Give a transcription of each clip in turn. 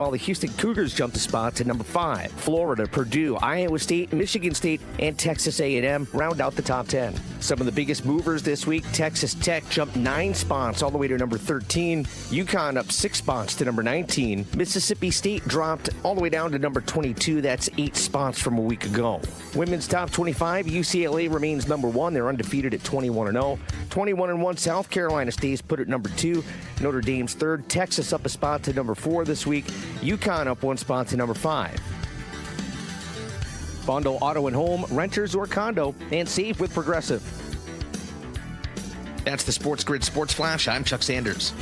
While the Houston Cougars jumped a spot to number 5. Florida, Purdue, Iowa State, Michigan State, and Texas A&M round out the top 10. Some of the biggest movers this week, Texas Tech jumped 9 spots all the way to number 13. UConn up 6 spots to number 19. Mississippi State dropped all the way down to number 22. That's 8 spots from a week ago. Women's top 25, UCLA remains number 1. They're undefeated at 21-0. 21-1, South Carolina stays put at number 2. Notre Dame's 3rd. Texas up a spot to number 4 this week. UConn up 1 spot to number 5. Bundle auto and home, renters or condo, and save with Progressive. That's the Sports Grid Sports Flash. I'm Chuck Sanders.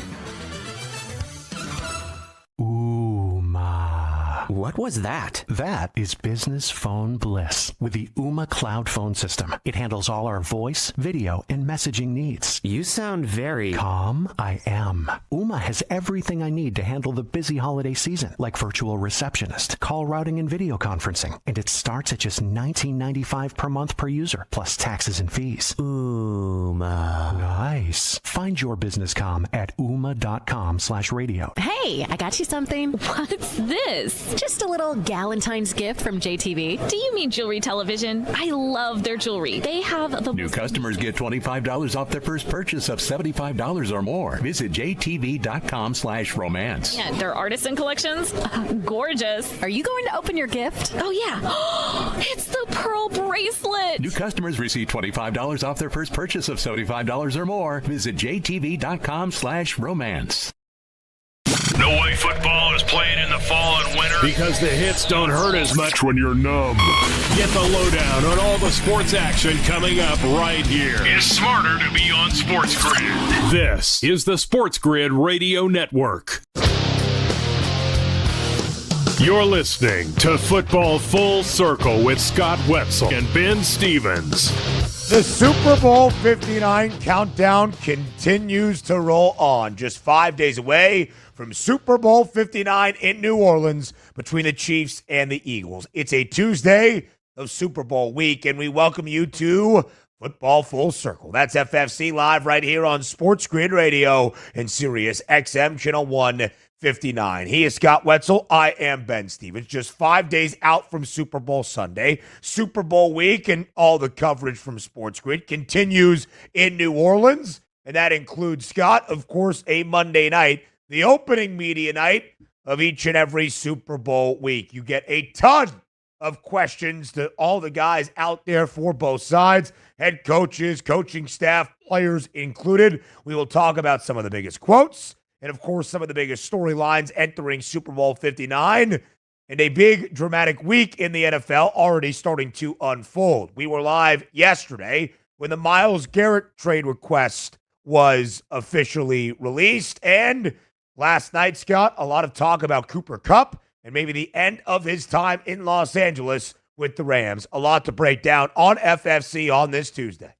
What was that? That is business phone bliss with the Ooma Cloud Phone System. It handles all our voice, video, and messaging needs. You sound very... Calm? I am. Ooma has everything I need to handle the busy holiday season, like virtual receptionist, call routing, and video conferencing. And it starts at just $19.95 per month per user, plus taxes and fees. Ooma. Nice. Find your business comm at ooma.com/radio. Hey, I got you something. What's this? Just a little Galentine's gift from JTV. Do you mean jewelry television? I love their jewelry. They have the... New customers get $25 off their first purchase of $75 or more. Visit jtv.com/romance. Yeah, their artisan collections? Gorgeous. Are you going to open your gift? Oh, yeah. It's the pearl bracelet. New customers receive $25 off their first purchase of $75 or more. Visit jtv.com/romance. No way football is playing in the fall and winter because the hits don't hurt as much when you're numb. Get the lowdown on all the sports action coming up right here. It's smarter to be on SportsGrid. This is the SportsGrid Radio Network. You're listening to Football Full Circle with Scott Wetzel and Ben Stevens. The Super Bowl 59 countdown continues to roll on. Just 5 days away from Super Bowl 59 in New Orleans between the Chiefs and the Eagles. It's a Tuesday of Super Bowl week, and we welcome you to Football Full Circle. That's FFC Live right here on Sports Grid Radio and Sirius XM Channel 159. He is Scott Wetzel. I am Ben Stevens. Just 5 days out from Super Bowl Sunday. Super Bowl week and all the coverage from Sports Grid continues in New Orleans, and that includes, Scott, of course, a Monday night, the opening media night of each and every Super Bowl week. You get a ton of questions to all the guys out there for both sides, head coaches, coaching staff, players included. We will talk about some of the biggest quotes and, of course, some of the biggest storylines entering Super Bowl 59 and a big dramatic week in the NFL already starting to unfold. We were live yesterday when the Myles Garrett trade request was officially released, and last night, Scott, a lot of talk about Cooper Kupp and maybe the end of his time in Los Angeles with the Rams. A lot to break down on FFC on this Tuesday.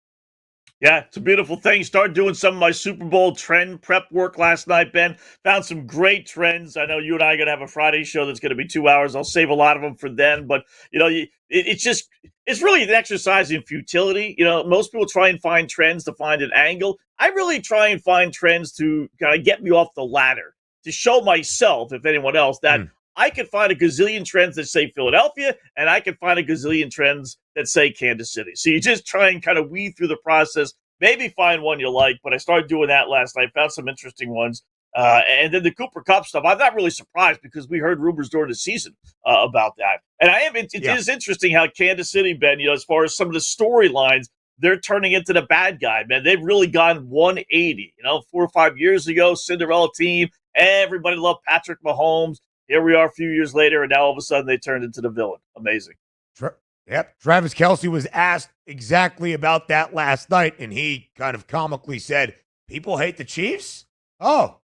Yeah, it's a beautiful thing. Started doing some of my Super Bowl trend prep work last night, Ben. Found some great trends. I know you and I are going to have a Friday show that's going to be 2 hours. I'll save a lot of them for then. But, you know, it's really an exercise in futility. You know, most people try and find trends to find an angle. I really try and find trends to kind of get me off the ladder, to show myself, if anyone else, that I can find a gazillion trends that say Philadelphia, and I can find a gazillion trends that say Kansas City. So you just try and kind of weed through the process, maybe find one you like. But I started doing that last night, found some interesting ones. And then the Cooper Kupp stuff, I'm not really surprised because we heard rumors during the season about that. And it is interesting how Kansas City, Ben, you know, as far as some of the storylines, they're turning into the bad guy, man. They've really gone 180. You know, 4 or 5 years ago, Cinderella team, everybody loved Patrick Mahomes. Here we are a few years later, and now all of a sudden they turned into the villain. Amazing. Yep. Travis Kelce was asked exactly about that last night, and he kind of comically said, people hate the Chiefs? Oh,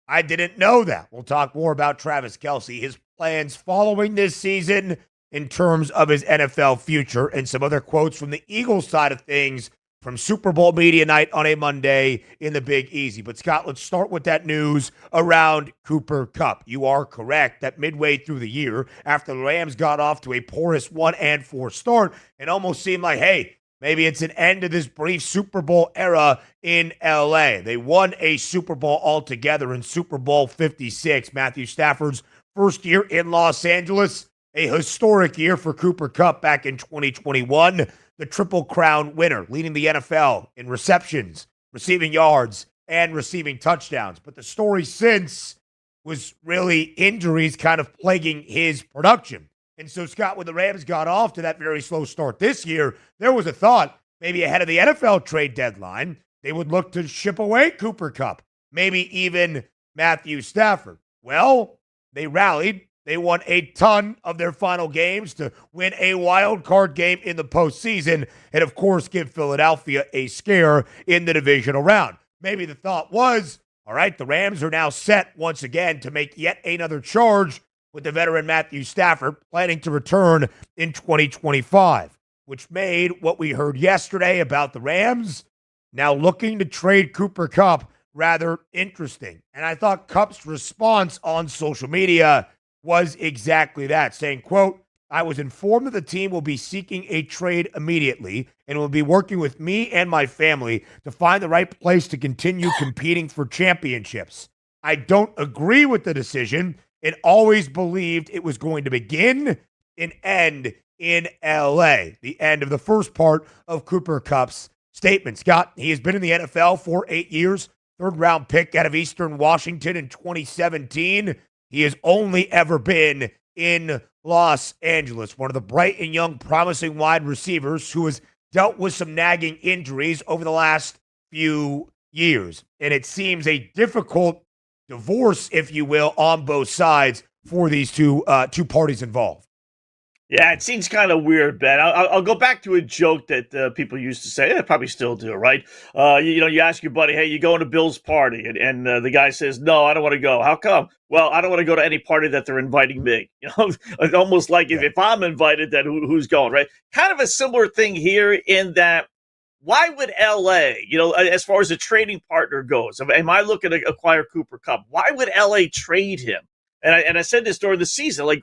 I didn't know that. We'll talk more about Travis Kelce, his plans following this season in terms of his NFL future, and some other quotes from the Eagles side of things from Super Bowl media night on a Monday in the Big Easy. But, Scott, let's start with that news around Cooper Kupp. You are correct that midway through the year, after the Rams got off to a porous 1-4 start, it almost seemed like, hey, maybe it's an end to this brief Super Bowl era in L.A. They won a Super Bowl altogether in Super Bowl 56. Matthew Stafford's first year in Los Angeles, a historic year for Cooper Kupp back in 2021, the Triple Crown winner, leading the NFL in receptions, receiving yards, and receiving touchdowns. But the story since was really injuries kind of plaguing his production. And so, Scott, when the Rams got off to that very slow start this year, there was a thought maybe ahead of the NFL trade deadline, they would look to ship away Cooper Kupp, maybe even Matthew Stafford. Well, they rallied. They won a ton of their final games to win a wild card game in the postseason and, of course, give Philadelphia a scare in the divisional round. Maybe the thought was, all right, the Rams are now set once again to make yet another charge with the veteran Matthew Stafford planning to return in 2025, which made what we heard yesterday about the Rams now looking to trade Cooper Kupp rather interesting. And I thought Kupp's response on social media was exactly that, saying, quote, I was informed that the team will be seeking a trade immediately and will be working with me and my family to find the right place to continue competing for championships. I don't agree with the decision and always believed it was going to begin and end in L.A. The end of the first part of Cooper Kupp's statement. Scott, he has been in the NFL for 8 years, third-round pick out of Eastern Washington in 2017. He has only ever been in Los Angeles, one of the bright and young, promising wide receivers who has dealt with some nagging injuries over the last few years. And it seems a difficult divorce, if you will, on both sides for these two parties involved. Yeah, it seems kind of weird, Ben. I'll go back to a joke that people used to say. They probably still do, right? You ask your buddy, hey, you going to Bill's party? And the guy says, no, I don't want to go. How come? Well, I don't want to go to any party that they're inviting me. It's almost like if I'm invited, then who's going, right? Kind of a similar thing here in that, why would L.A., as far as a trading partner goes, am I looking to acquire Cooper Kupp? Why would L.A. trade him? And I said this during the season,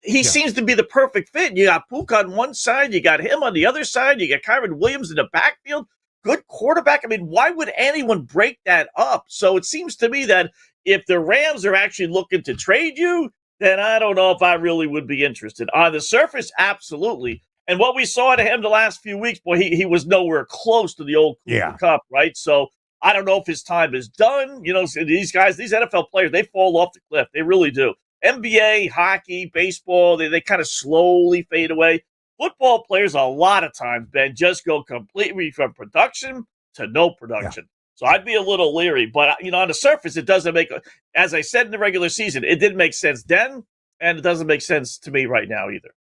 he seems to be the perfect fit. You got Pook on one side, you got him on the other side, you got Kyron Williams in the backfield, good quarterback. I mean, why would anyone break that up? So it seems to me that if the Rams are actually looking to trade you, then I don't know if I really would be interested. On the surface, absolutely. And what we saw to him the last few weeks, boy, he was nowhere close to the old Cooper Kupp, right? So I don't know if his time is done. These guys, these NFL players, they fall off the cliff. They really do. NBA, hockey, baseball, they kind of slowly fade away. Football players, a lot of times, Ben, just go completely from production to no production. Yeah. So I'd be a little leery. But, on the surface, it doesn't make, as I said in the regular season, it didn't make sense then, and it doesn't make sense to me right now either.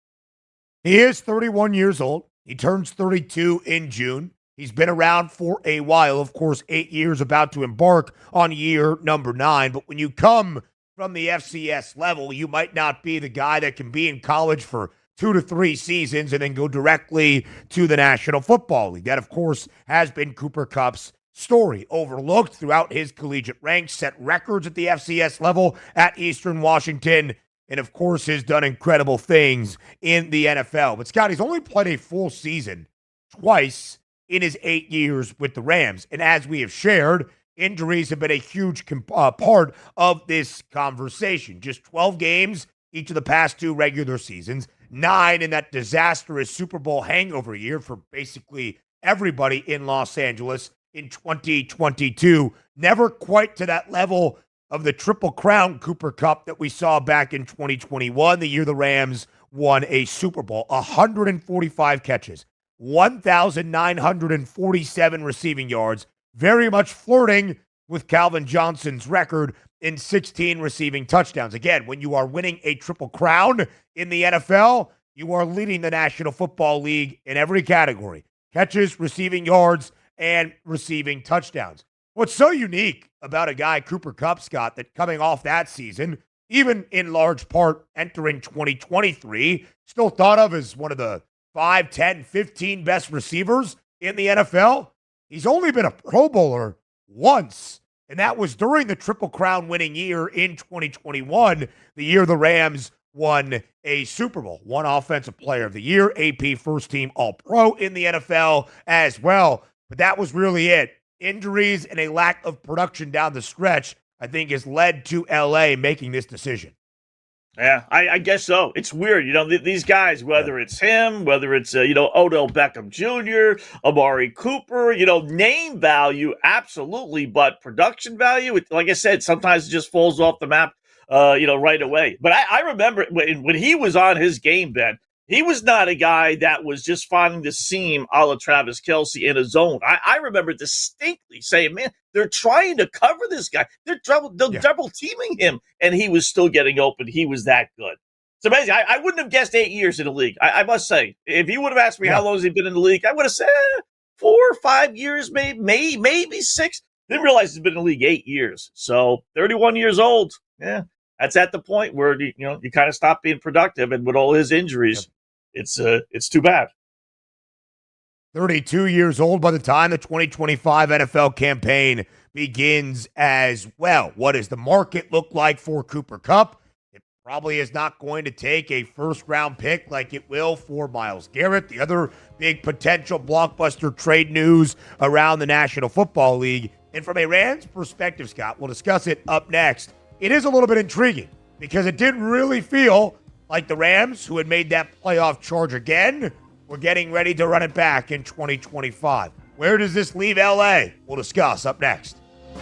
He is 31 years old. He turns 32 in June. He's been around for a while. Of course, 8 years, about to embark on year number 9. But when you come from the FCS level, you might not be the guy that can be in college for 2 to 3 seasons and then go directly to the National Football League. That, of course, has been Cooper Kupp's story. Overlooked throughout his collegiate ranks, set records at the FCS level at Eastern Washington, and, of course, has done incredible things in the NFL. But, Scott, he's only played a full season twice in his 8 years with the Rams. And as we have shared, injuries have been a huge part of this conversation. Just 12 games each of the past 2 regular seasons, 9 in that disastrous Super Bowl hangover year for basically everybody in Los Angeles in 2022. Never quite to that level of the Triple Crown Cooper Kupp that we saw back in 2021, the year the Rams won a Super Bowl. 145 catches, 1,947 receiving yards, very much flirting with Calvin Johnson's record in 16 receiving touchdowns. Again, when you are winning a Triple Crown in the NFL, you are leading the National Football League in every category: catches, receiving yards, and receiving touchdowns. What's so unique about a guy, Cooper Kupp, Scott, that coming off that season, even in large part entering 2023, still thought of as one of the 5, 10, 15 best receivers in the NFL? He's only been a Pro Bowler once, and that was during the Triple Crown winning year in 2021, the year the Rams won a Super Bowl. One Offensive Player of the Year, AP First Team All-Pro in the NFL as well. But that was really it. Injuries and a lack of production down the stretch, I think, has led to L.A. making this decision. Yeah, I guess so. It's weird. These guys, whether it's him, whether it's, Odell Beckham Jr., Amari Cooper, name value, absolutely. But production value, like I said, sometimes it just falls off the map, right away. But I remember when he was on his game, Ben, he was not a guy that was just finding the seam a la Travis Kelce in a zone. I remember distinctly saying, man, they're trying to cover this guy. They're double teaming him, and he was still getting open. He was that good. It's amazing. I wouldn't have guessed 8 years in the league. I must say, if you would have asked me how long has he been in the league, I would have said 4 or 5 years, maybe 6. Didn't realize he's been in the league 8 years. So 31 years old. Yeah, that's at the point where you kind of stop being productive, and with all his injuries, it's too bad. 32 years old by the time the 2025 NFL campaign begins as well. What does the market look like for Cooper Kupp? It probably is not going to take a first-round pick like it will for Myles Garrett. The other big potential blockbuster trade news around the National Football League. And from a Rams perspective, Scott, we'll discuss it up next. It is a little bit intriguing because it didn't really feel like the Rams, who had made that playoff charge again, were getting ready to run it back in 2025. Where does this leave LA? We'll discuss up next. 4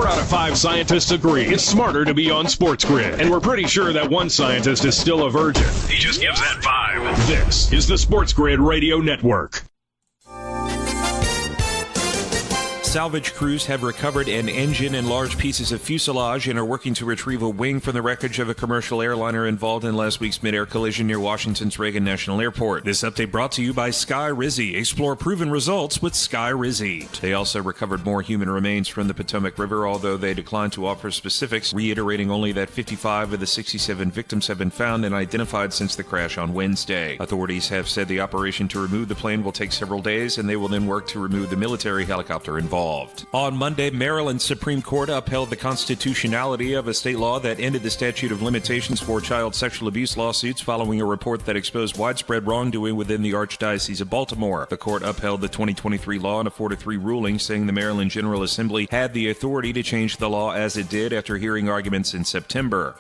out of 5 scientists agree it's smarter to be on SportsGrid, and we're pretty sure that one scientist is still a virgin. He just gives that 5. This is the SportsGrid Radio Network. Salvage crews have recovered an engine and large pieces of fuselage and are working to retrieve a wing from the wreckage of a commercial airliner involved in last week's mid-air collision near Washington's Reagan National Airport. This update brought to you by Sky Rizzy. Explore proven results with Sky Rizzy. They also recovered more human remains from the Potomac River, although they declined to offer specifics, reiterating only that 55 of the 67 victims have been found and identified since the crash on Wednesday. Authorities have said the operation to remove the plane will take several days, and they will then work to remove the military helicopter involved. On Monday, Maryland's Supreme Court upheld the constitutionality of a state law that ended the statute of limitations for child sexual abuse lawsuits following a report that exposed widespread wrongdoing within the Archdiocese of Baltimore. The court upheld the 2023 law in a 4-3 ruling, saying the Maryland General Assembly had the authority to change the law as it did after hearing arguments in September.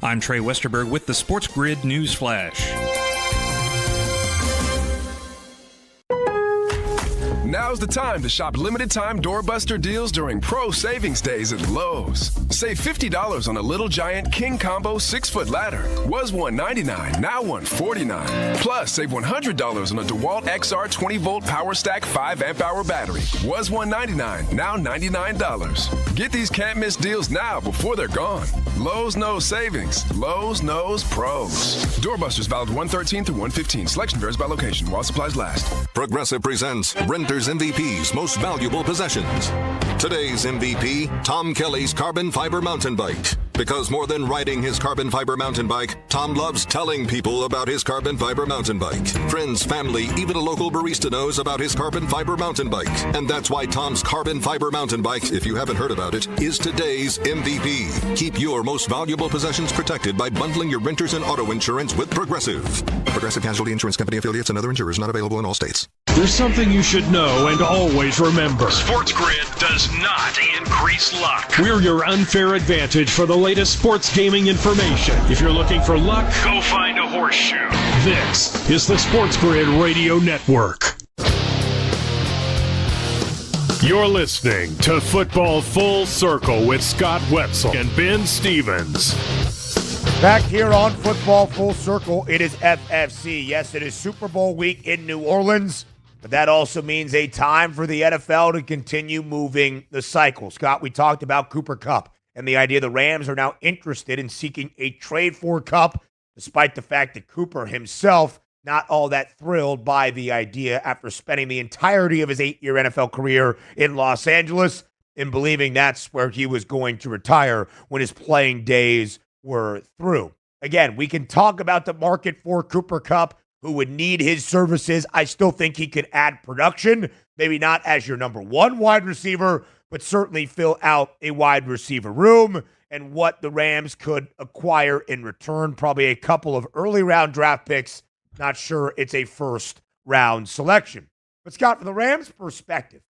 I'm Trey Westerberg with the SportsGrid News Flash. Now's the time to shop limited-time doorbuster deals during Pro Savings Days at Lowe's. Save $50 on a Little Giant King Combo 6-foot ladder. Was $199, now $149. Plus, save $100 on a DeWalt XR 20-volt Power Stack 5-amp-hour battery. Was $199, now $99. Get these can't-miss deals now before they're gone. Lowe's knows savings. Lowe's knows pros. Doorbusters valid 1/13 through 1/15. Selection varies by location while supplies last. Progressive presents Renter's MVP's Most Valuable Possessions. Today's MVP, Tom Kelly's carbon fiber mountain bike. Because more than riding his carbon fiber mountain bike, Tom loves telling people about his carbon fiber mountain bike. Friends, family, even a local barista knows about his carbon fiber mountain bike. And that's why Tom's carbon fiber mountain bike, if you haven't heard about it, is today's MVP. Keep your most valuable possessions protected by bundling your renters and auto insurance with Progressive. Progressive Casualty Insurance Company affiliates and other insurers not available in all states. There's something you should know and always remember. SportsGrid does not increase luck. We're your unfair advantage for the latest sports gaming information. If you're looking for luck, go find a horseshoe. This is the SportsGrid Radio Network. You're listening to Football Full Circle with Scott Wetzel and Ben Stevens. Back here on Football Full Circle, it is FFC. Yes, it is Super Bowl week in New Orleans, but that also means a time for the NFL to continue moving the cycle. Scott, we talked about Cooper Kupp and the idea the Rams are now interested in seeking a trade for Kupp, despite the fact that Cooper himself not all that thrilled by the idea after spending the entirety of his 8-year NFL career in Los Angeles and believing that's where he was going to retire when his playing days were through. Again, we can talk about the market for Cooper Kupp, who would need his services. I still think he could add production, maybe not as your number one wide receiver, but certainly fill out a wide receiver room, and what the Rams could acquire in return, probably a couple of early round draft picks. Not sure it's a first round selection. But Scott, from the Rams' perspective,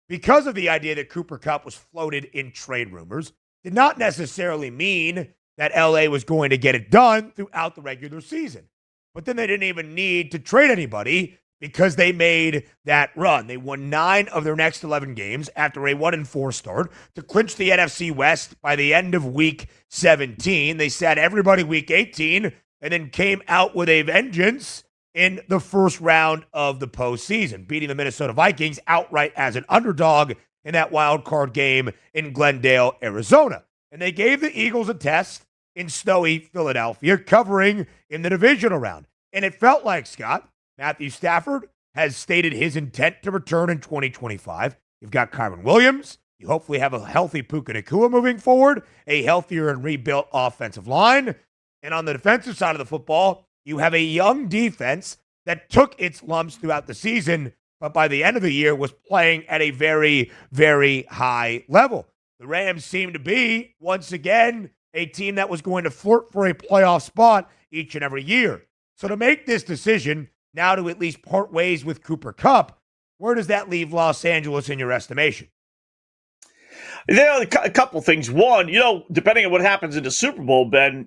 because of the idea that Cooper Kupp was floated in trade rumors, did not necessarily mean that LA was going to get it done throughout the regular season. But then they didn't even need to trade anybody because they made that run. They won 9 of their next 11 games after a 1-4 start to clinch the NFC West by the end of week 17. They sat everybody week 18 and then came out with a vengeance in the first round of the postseason, beating the Minnesota Vikings outright as an underdog in that wild card game in Glendale, Arizona. And they gave the Eagles a test in snowy Philadelphia, covering in the divisional round. And it felt like, Scott, Matthew Stafford has stated his intent to return in 2025. You've got Kyron Williams. You hopefully have a healthy Puka Nacua moving forward, a healthier and rebuilt offensive line. And on the defensive side of the football, you have a young defense that took its lumps throughout the season, but by the end of the year was playing at a very, very high level. The Rams seem to be, once again, a team that was going to flirt for a playoff spot each and every year. So to make this decision, now to at least part ways with Cooper Kupp, where does that leave Los Angeles in your estimation? There are a couple things. One, depending on what happens in the Super Bowl, Ben,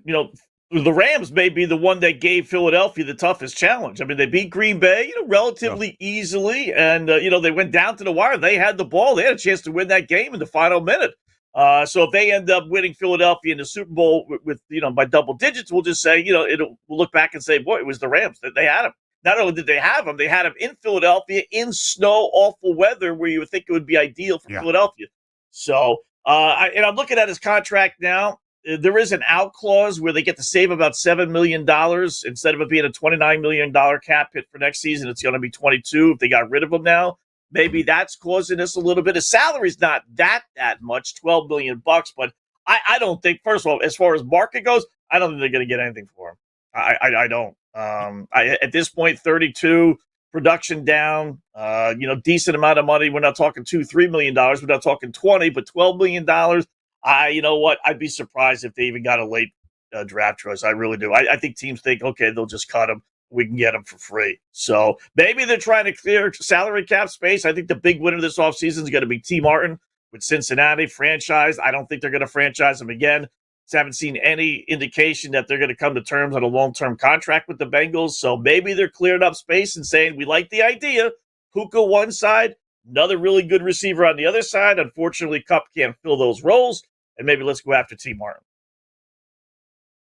the Rams may be the one that gave Philadelphia the toughest challenge. I mean, they beat Green Bay, relatively easily, and, they went down to the wire. They had the ball. They had a chance to win that game in the final minute. So if they end up winning Philadelphia in the Super Bowl with by double digits, we'll just say, we'll look back and say, boy, it was the Rams. They had him. Not only did they have him in Philadelphia in snow, awful weather where you would think it would be ideal for Philadelphia. So, I'm looking at his contract now. There is an out clause where they get to save about $7 million. Instead of it being a $29 million cap hit for next season, it's going to be 22 if they got rid of him now. Maybe that's causing us a little bit. His salary's not that much, $12 million, but I don't think, first of all, as far as market goes, I don't think they're going to get anything for him. I don't. At this point, 32, production down, decent amount of money. We're not talking $2-3 million. We're not talking 20, but $12 million. You know what? I'd be surprised if they even got a late draft choice. I really do. I think teams think, okay, they'll just cut him. We can get him for free. So maybe they're trying to clear salary cap space. I think the big winner this offseason is going to be T. Martin with Cincinnati franchise. I don't think they're going to franchise him again. Haven't seen any indication that they're going to come to terms on a long-term contract with the Bengals. So maybe they're clearing up space and saying, we like the idea. Puka one side, another really good receiver on the other side. Unfortunately, Kupp can't fill those roles. And maybe let's go after T. Martin.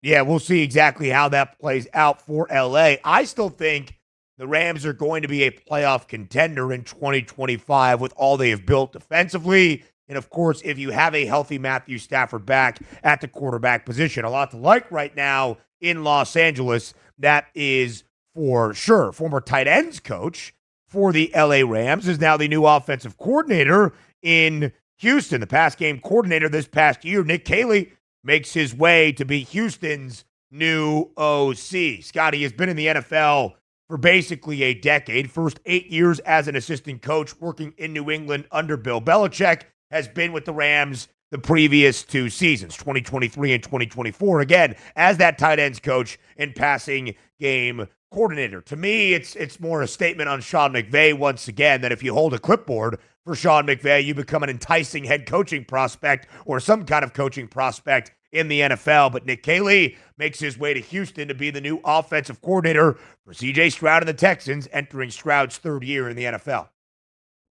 Yeah, we'll see exactly how that plays out for LA. I still think the Rams are going to be a playoff contender in 2025 with all they have built defensively. And, of course, if you have a healthy Matthew Stafford back at the quarterback position, a lot to like right now in Los Angeles. That is for sure. Former tight ends coach for the LA Rams is now the new offensive coordinator in Houston. The pass game coordinator this past year, Nick Caley, makes his way to be Houston's new OC. Scotty has been in the NFL for basically a decade. First 8 years as an assistant coach working in New England under Bill Belichick. Has been with the Rams the previous 2 seasons, 2023 and 2024. Again, as that tight ends coach and passing game coordinator. To me, it's more a statement on Sean McVay once again that if you hold a clipboard for Sean McVay, you become an enticing head coaching prospect or some kind of coaching prospect in the NFL. But Nick Caley makes his way to Houston to be the new offensive coordinator for C.J. Stroud and the Texans, entering Stroud's 3rd year in the NFL.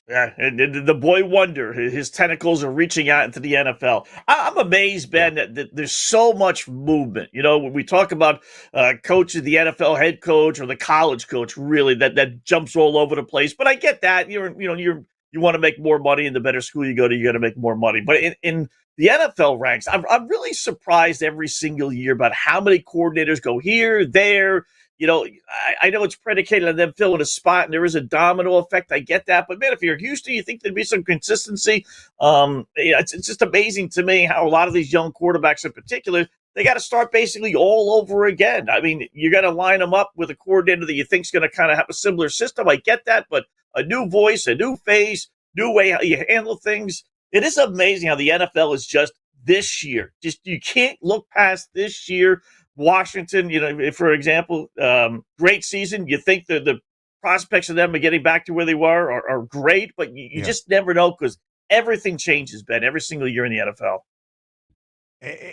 Yeah, and the boy wonder, his tentacles are reaching out into the NFL. I'm amazed, Ben, that there's so much movement. When we talk about coach of the NFL head coach or the college coach, really, that jumps all over the place. But I get that. You want to make more money, and the better school you go to, you got to make more money. But in the NFL ranks, I'm really surprised every single year about how many coordinators go here, there. I know it's predicated on them filling a spot, and there is a domino effect. I get that. But, man, if you're Houston, you think there'd be some consistency. It's just amazing to me how a lot of these young quarterbacks in particular, they got to start basically all over again. I mean, you got to line them up with a coordinator that you think's going to kind of have a similar system. I get that. But a new voice, a new face, new way how you handle things. It is amazing how the NFL is just this year. You can't look past this year. Washington, for example, great season. You think the prospects of them are getting back to where they were are great, but you just never know because everything changes, Ben, every single year in the NFL.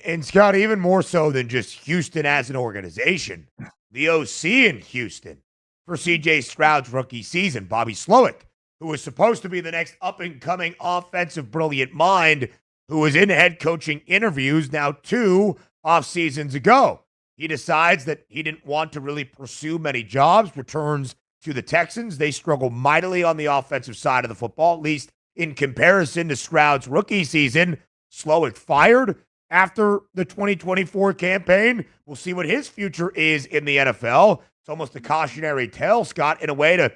And Scott, even more so than just Houston as an organization, the OC in Houston for C.J. Stroud's rookie season, Bobby Slowick, who was supposed to be the next up-and-coming offensive brilliant mind, who was in head coaching interviews now 2 off seasons ago. He decides that he didn't want to really pursue many jobs, returns to the Texans. They struggle mightily on the offensive side of the football, at least in comparison to Stroud's rookie season. Slowick fired after the 2024 campaign. We'll see what his future is in the NFL. It's almost a cautionary tale, Scott, in a way to,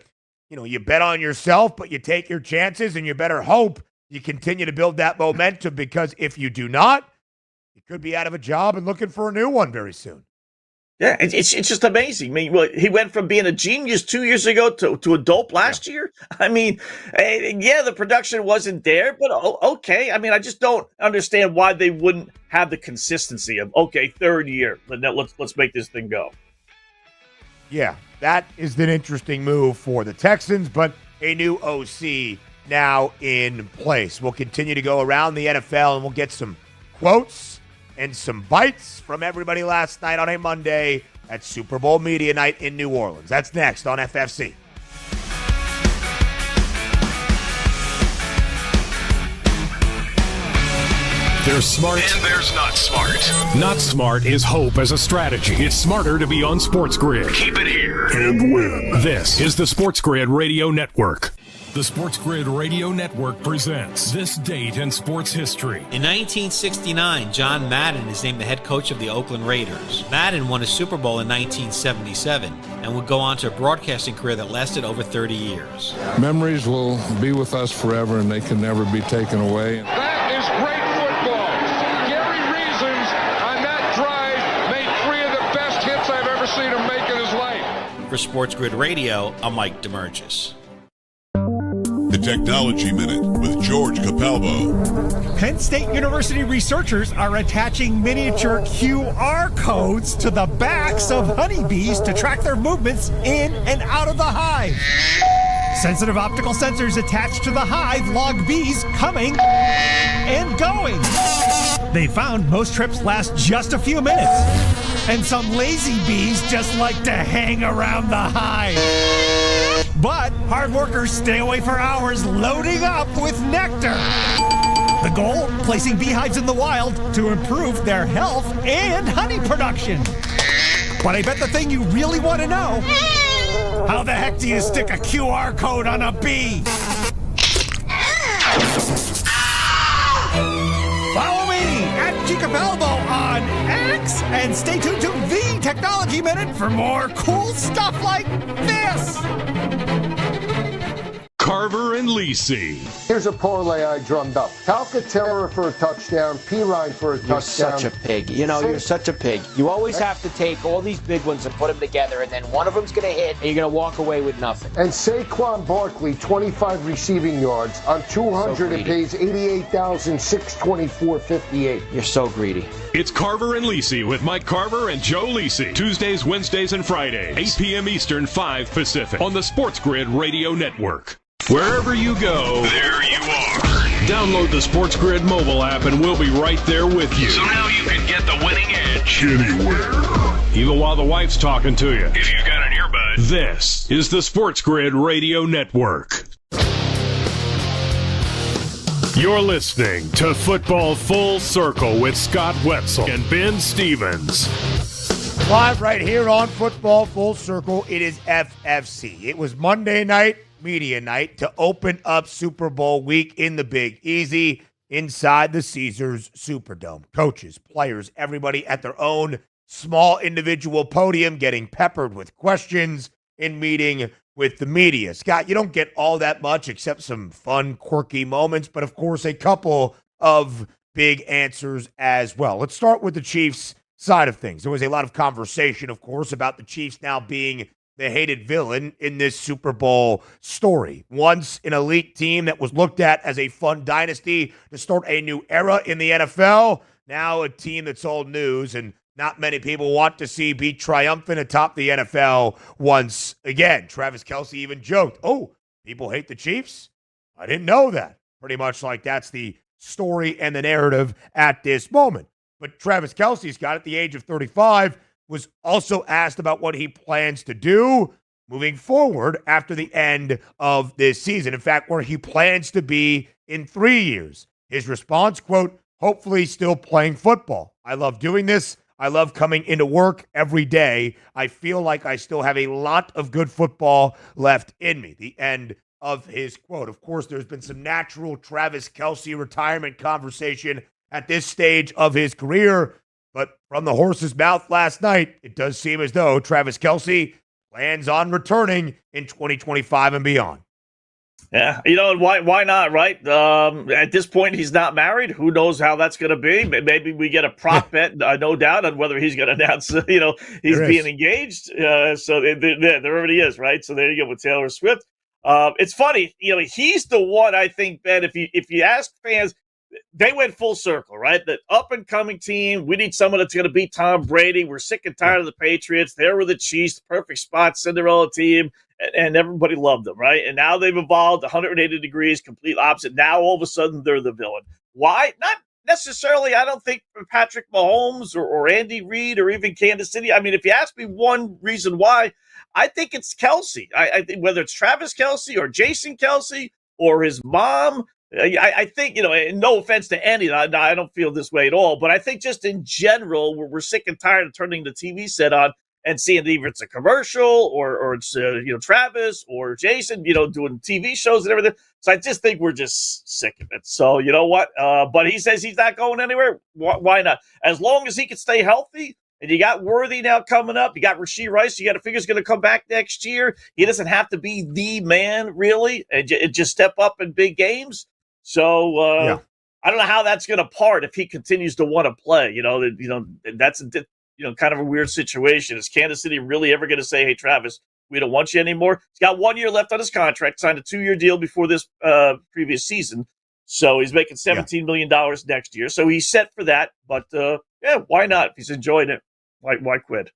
you bet on yourself, but you take your chances, and you better hope you continue to build that momentum, because if you do not, you could be out of a job and looking for a new one very soon. Yeah, it's just amazing. I mean, he went from being a genius 2 years ago to a dope last year. I mean, the production wasn't there, but okay. I mean, I just don't understand why they wouldn't have the consistency of, okay, third year, let's make this thing go. Yeah, that is an interesting move for the Texans, but a new OC now in place. We'll continue to go around the NFL, and we'll get some quotes and some bites from everybody last night on a Monday at Super Bowl Media Night in New Orleans. That's next on FFC. There's smart. And there's not smart. Not smart is hope as a strategy. It's smarter to be on SportsGrid. Keep it here. And win. This is the SportsGrid Radio Network. The SportsGrid Radio Network presents This Date in Sports History. In 1969, John Madden is named the head coach of the Oakland Raiders. Madden won a Super Bowl in 1977 and would go on to a broadcasting career that lasted over 30 years. Memories will be with us forever, and they can never be taken away. That is great football. Gary Reasons on that drive made 3 of the best hits I've ever seen him make in his life. For SportsGrid Radio, I'm Mike DeMurgis. The Technology Minute with George Capalbo. Penn State University researchers are attaching miniature QR codes to the backs of honeybees to track their movements in and out of the hive. Sensitive optical sensors attached to the hive log bees coming and going. They found most trips last just a few minutes, and some lazy bees just like to hang around the hive. But hard workers stay away for hours loading up with nectar. The goal, placing beehives in the wild to improve their health and honey production. But I bet the thing you really want to know, how the heck do you stick a QR code on a bee? Follow me at G Capalbo on X and stay tuned to The Technology Minute for more cool stuff like this. Carver and Lisi. Here's a parlay I drummed up. Calcaterra for a touchdown, Pirine for a touchdown. You're such a pig. You're such a pig. You always have to take all these big ones and put them together, and then one of them's going to hit, and you're going to walk away with nothing. And Saquon Barkley, 25 receiving yards. On 200, it pays $88,624.58. You're so greedy. It's Carver and Lisi with Mike Carver and Joe Lisi. Tuesdays, Wednesdays, and Fridays. 8 p.m. Eastern, 5 Pacific. On the SportsGrid Radio Network. Wherever you go, there you are. Download the SportsGrid mobile app and we'll be right there with you. So now you can get the winning edge anywhere. Even while the wife's talking to you. If you've got an earbud. This is the SportsGrid Radio Network. You're listening to Football Full Circle with Scott Wetzel and Ben Stevens. Live right here on Football Full Circle, it is FFC. It was Monday night, media night, to open up Super Bowl week in the Big Easy inside the Caesars Superdome. Coaches, players, everybody at their own small individual podium getting peppered with questions in meeting with the media. Scott, you don't get all that much except some fun, quirky moments, but of course a couple of big answers as well. Let's start with the Chiefs side of things. There was a lot of conversation, of course, about the Chiefs now being the hated villain in this Super Bowl story. Once an elite team that was looked at as a fun dynasty to start a new era in the NFL, now a team that's old news and not many people want to see be triumphant atop the NFL once again. Travis Kelce even joked, "Oh, people hate the Chiefs? I didn't know that." Pretty much like that's the story and the narrative at this moment. But Travis Kelce, Scott, at the age of 35, was also asked about what he plans to do moving forward after the end of this season. In fact, where he plans to be in 3 years. His response, quote, "Hopefully still playing football. I love doing this. I love coming into work every day. I feel like I still have a lot of good football left in me." The end of his quote. Of course, there's been some natural Travis Kelce retirement conversation at this stage of his career, but from the horse's mouth last night, it does seem as though Travis Kelce plans on returning in 2025 and beyond. Yeah, you know, why not, right? At this point, he's not married. Who knows how that's going to be? Maybe we get a prop bet, no doubt, on whether he's going to announce, he's being engaged. So there already is, right? So there you go with Taylor Swift. It's funny, he's the one, I think, Ben, if you ask fans, they went full circle, right? The up-and-coming team, we need someone that's going to beat Tom Brady. We're sick and tired of the Patriots. There were the Chiefs, the perfect spot, Cinderella team, and everybody loved them, right? And now they've evolved 180 degrees, complete opposite. Now, all of a sudden, they're the villain. Why? Not necessarily, I don't think, for Patrick Mahomes or Andy Reid or even Kansas City. I mean, if you ask me one reason why, I think it's Kelce. I think whether it's Travis Kelce or Jason Kelce or his mom, I think, and no offense to Andy, I don't feel this way at all, but I think just in general, we're sick and tired of turning the TV set on and seeing either it's a commercial or it's, Travis or Jason, doing TV shows and everything. So I just think we're just sick of it. So you know what? But he says he's not going anywhere. Why not? As long as he can stay healthy. And you got Worthy now coming up. You got Rashee Rice. You got to figure he's going to come back next year. He doesn't have to be the man, really, and just step up in big games. So I don't know how that's going to part if he continues to want to play. That's kind of a weird situation. Is Kansas City really ever going to say, "Hey, Travis, we don't want you anymore"? He's got 1 year left on his contract. Signed a 2-year deal before this previous season. So he's making $17 million next year. So he's set for that. But, why not? If he's enjoying it, why quit?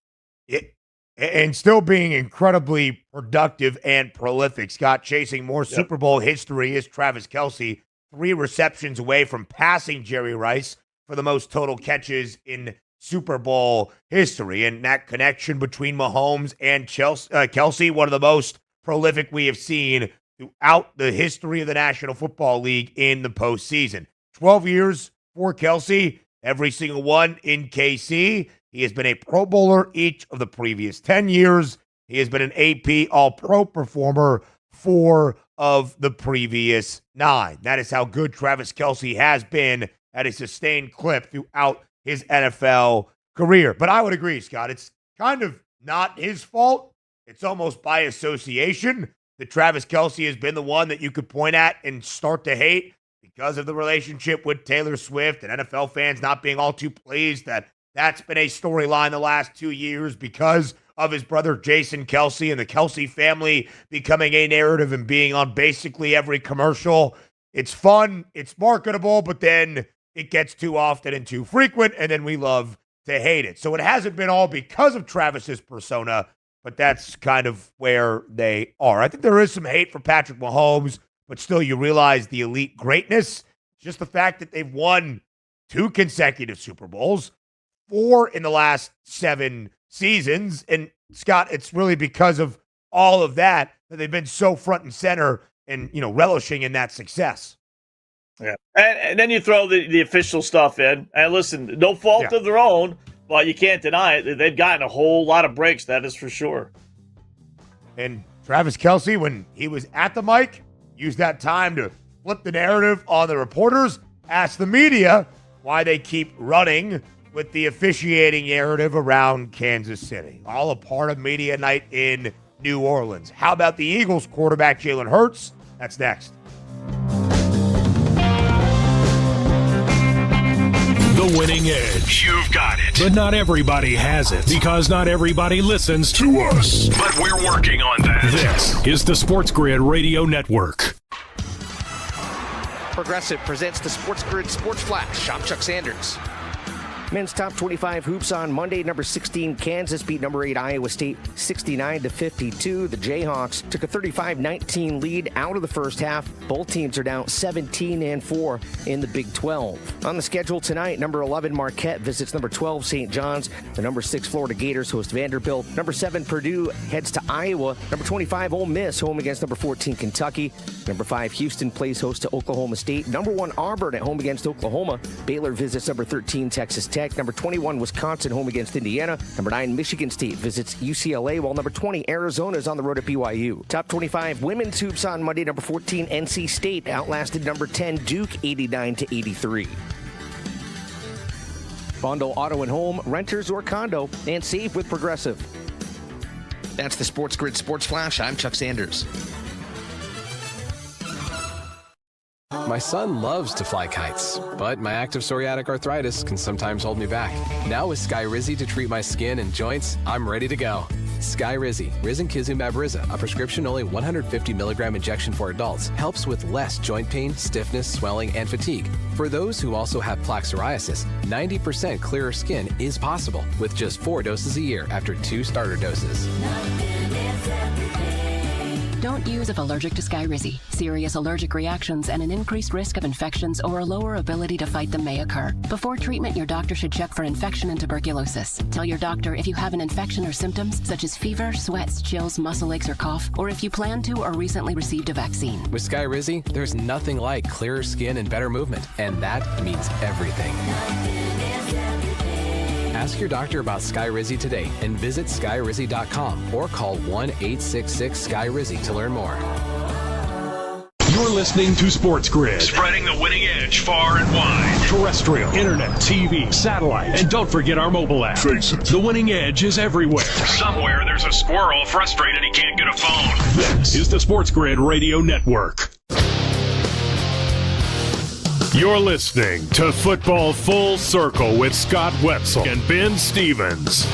And still being incredibly productive and prolific. Scott, chasing more Super Bowl history is Travis Kelce. 3 receptions away from passing Jerry Rice for the most total catches in Super Bowl history. And that connection between Mahomes and Kelce, one of the most prolific we have seen throughout the history of the National Football League in the postseason. 12 years for Kelce, every single one in KC. He has been a Pro Bowler each of the previous 10 years. He has been an AP All-Pro performer 4 of the previous 9. That is how good Travis Kelce has been at a sustained clip throughout his NFL career. But I would agree, Scott, it's kind of not his fault. It's almost by association that Travis Kelce has been the one that you could point at and start to hate because of the relationship with Taylor Swift and NFL fans not being all too pleased that that's been a storyline the last 2 years because of his brother Jason Kelce and the Kelce family becoming a narrative and being on basically every commercial. It's fun, it's marketable, but then it gets too often and too frequent, and then we love to hate it. So it hasn't been all because of Travis's persona, but that's kind of where they are. I think there is some hate for Patrick Mahomes, but still you realize the elite greatness. Just the fact that they've won 2 consecutive Super Bowls, 4 in the last 7 seasons. And Scott, it's really because of all of that they've been so front and center and, relishing in that success. Yeah. And then you throw the official stuff in. And listen, no fault of their own, but you can't deny it. They've gotten a whole lot of breaks, that is for sure. And Travis Kelce, when he was at the mic, used that time to flip the narrative on the reporters, ask the media why they keep running with the officiating narrative around Kansas City. All a part of media night in New Orleans. How about the Eagles quarterback Jalen Hurts? That's next. The winning edge. You've got it. But not everybody has it, because not everybody listens to us. But we're working on that. This is the SportsGrid Radio Network. Progressive presents the SportsGrid Sports Flash. I'm Chuck Sanders. Men's top 25 hoops on Monday. Number 16 Kansas beat number 8 Iowa State 69-52. The Jayhawks took a 35-19 lead out of the first half. Both teams are down 17-4 in the Big 12. On the schedule tonight, number 11 Marquette visits number 12 St. John's. The number 6 Florida Gators host Vanderbilt. Number 7 Purdue heads to Iowa. Number 25 Ole Miss home against number 14 Kentucky. Number 5 Houston plays host to Oklahoma State. Number 1 Auburn at home against Oklahoma. Baylor visits number 13 Texas Tech. Number 21, Wisconsin, home against Indiana. Number 9, Michigan State visits UCLA, while number 20, Arizona, is on the road at BYU. Top 25 women's hoops on Monday. Number 14, NC State outlasted number 10, Duke, 89-83. Bundle auto and home, renters or condo, and save with Progressive. That's the Sports Grid Sports Flash. I'm Chuck Sanders. My son loves to fly kites, but my active psoriatic arthritis can sometimes hold me back. Now with Skyrizi to treat my skin and joints, I'm ready to go. Skyrizi, risankizumab Riza, a prescription-only 150 milligram injection for adults, helps with less joint pain, stiffness, swelling, and fatigue. For those who also have plaque psoriasis, 90% clearer skin is possible with just 4 doses a year after 2 starter doses. Don't use if allergic to Skyrizi. Serious allergic reactions and an increased risk of infections or a lower ability to fight them may occur. Before treatment, your doctor should check for infection and tuberculosis. Tell your doctor if you have an infection or symptoms such as fever, sweats, chills, muscle aches, or cough, or if you plan to or recently received a vaccine. With Skyrizi, there's nothing like clearer skin and better movement, and that means everything. Ask your doctor about Skyrizi today and visit skyrizi.com or call 1-866-SKY-RIZZI to learn more. You're listening to Sports Grid. Spreading the winning edge far and wide. Terrestrial, internet, TV, satellite, and don't forget our mobile app. Face it. The winning edge is everywhere. Somewhere there's a squirrel frustrated he can't get a phone. This is the Sports Grid Radio Network. You're listening to Football Full Circle with Scott Wetzel and Ben Stevens.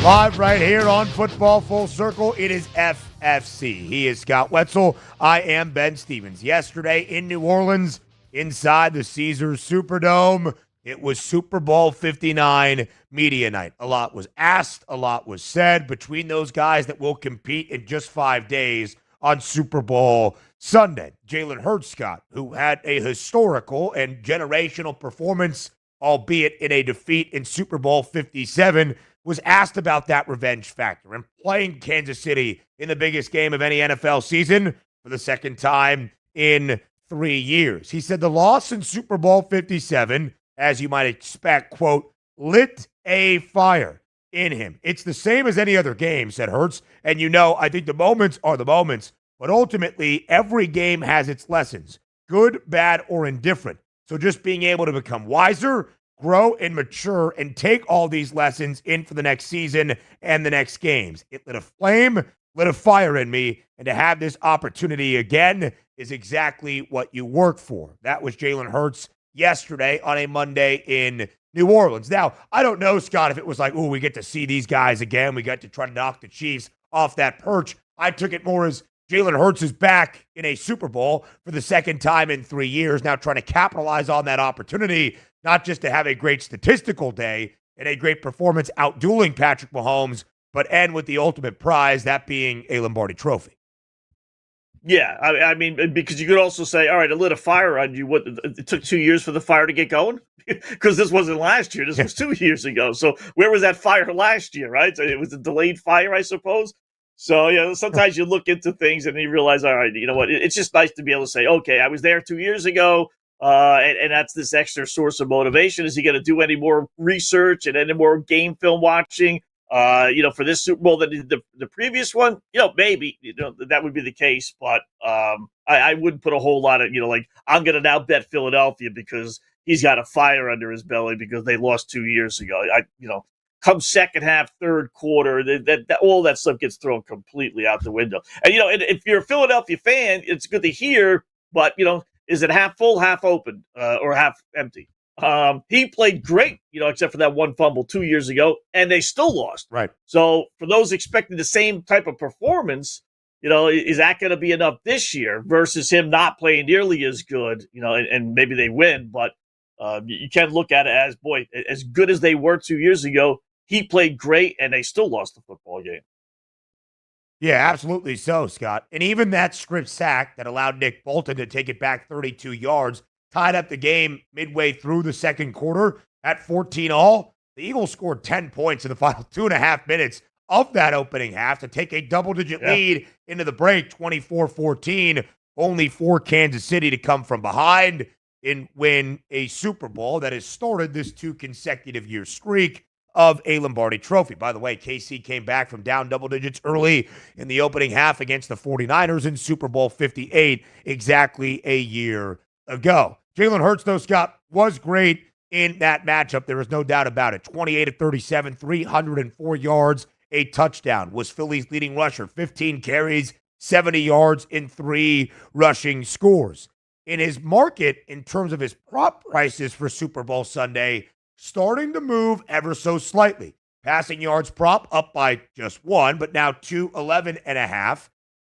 Live right here on Football Full Circle, it is FFC. He is Scott Wetzel. I am Ben Stevens. Yesterday in New Orleans, inside the Caesars Superdome, it was Super Bowl 59 media night. A lot was asked, a lot was said between those guys that will compete in just 5 days on Super Bowl Sunday. Jalen Hurts, Scott, who had a historical and generational performance, albeit in a defeat in Super Bowl 57, was asked about that revenge factor and playing Kansas City in the biggest game of any NFL season for the second time in 3 years. He said the loss in Super Bowl 57, as you might expect, quote, lit a fire in him. It's the same as any other game, said Hurts. And I think the moments are the moments, but ultimately every game has its lessons, good, bad, or indifferent. So just being able to become wiser, grow and mature, and take all these lessons in for the next season and the next games. It lit a flame, lit a fire in me, and to have this opportunity again is exactly what you work for. That was Jalen Hurts yesterday on a Monday in New Orleans. Now, I don't know, Scott, if it was like, we get to see these guys again. We got to try to knock the Chiefs off that perch. I took it more as Jalen Hurts is back in a Super Bowl for the second time in 3 years, now trying to capitalize on that opportunity, not just to have a great statistical day and a great performance out-dueling Patrick Mahomes, but end with the ultimate prize, that being a Lombardi trophy. Yeah, I mean, because you could also say, all right, it lit a fire on you. What, it took 2 years for the fire to get going? Because this wasn't last year. This was 2 years ago. So where was that fire last year, right? So it was a delayed fire, I suppose. So, sometimes you look into things and you realize, all right, you know what? It's just nice to be able to say, okay, I was there 2 years ago, and that's this extra source of motivation. Is he going to do any more research and any more game film watching? For this Super Bowl than the previous one, maybe, that would be the case. But I wouldn't put a whole lot of, I'm going to now bet Philadelphia because he's got a fire under his belly because they lost 2 years ago. Come second half, third quarter, that all that stuff gets thrown completely out the window. And, if you're a Philadelphia fan, it's good to hear, but, is it half full, half open, or half empty? He played great, except for that one fumble 2 years ago, and they still lost. Right. So for those expecting the same type of performance, is that going to be enough this year versus him not playing nearly as good, and maybe they win, but You can't look at it as, boy, as good as they were 2 years ago, he played great, and they still lost the football game. Yeah, absolutely so, Scott. And even that script sack that allowed Nick Bolton to take it back 32 yards tied up the game midway through the second quarter at 14 all. The Eagles scored 10 points in the final 2.5 minutes of that opening half to take a double-digit lead into the break, 24-14, only for Kansas City to come from behind and win a Super Bowl that has started this 2 consecutive year streak of a Lombardi trophy. By the way, KC came back from down double digits early in the opening half against the 49ers in Super Bowl 58 exactly a year ago. Jalen Hurts, though, Scott, was great in that matchup. There was no doubt about it. 28 of 37, 304 yards, a touchdown. Was Philly's leading rusher, 15 carries, 70 yards in 3 rushing scores. In his market, in terms of his prop prices for Super Bowl Sunday, starting to move ever so slightly. Passing yards prop up by just 1, but now 211.5.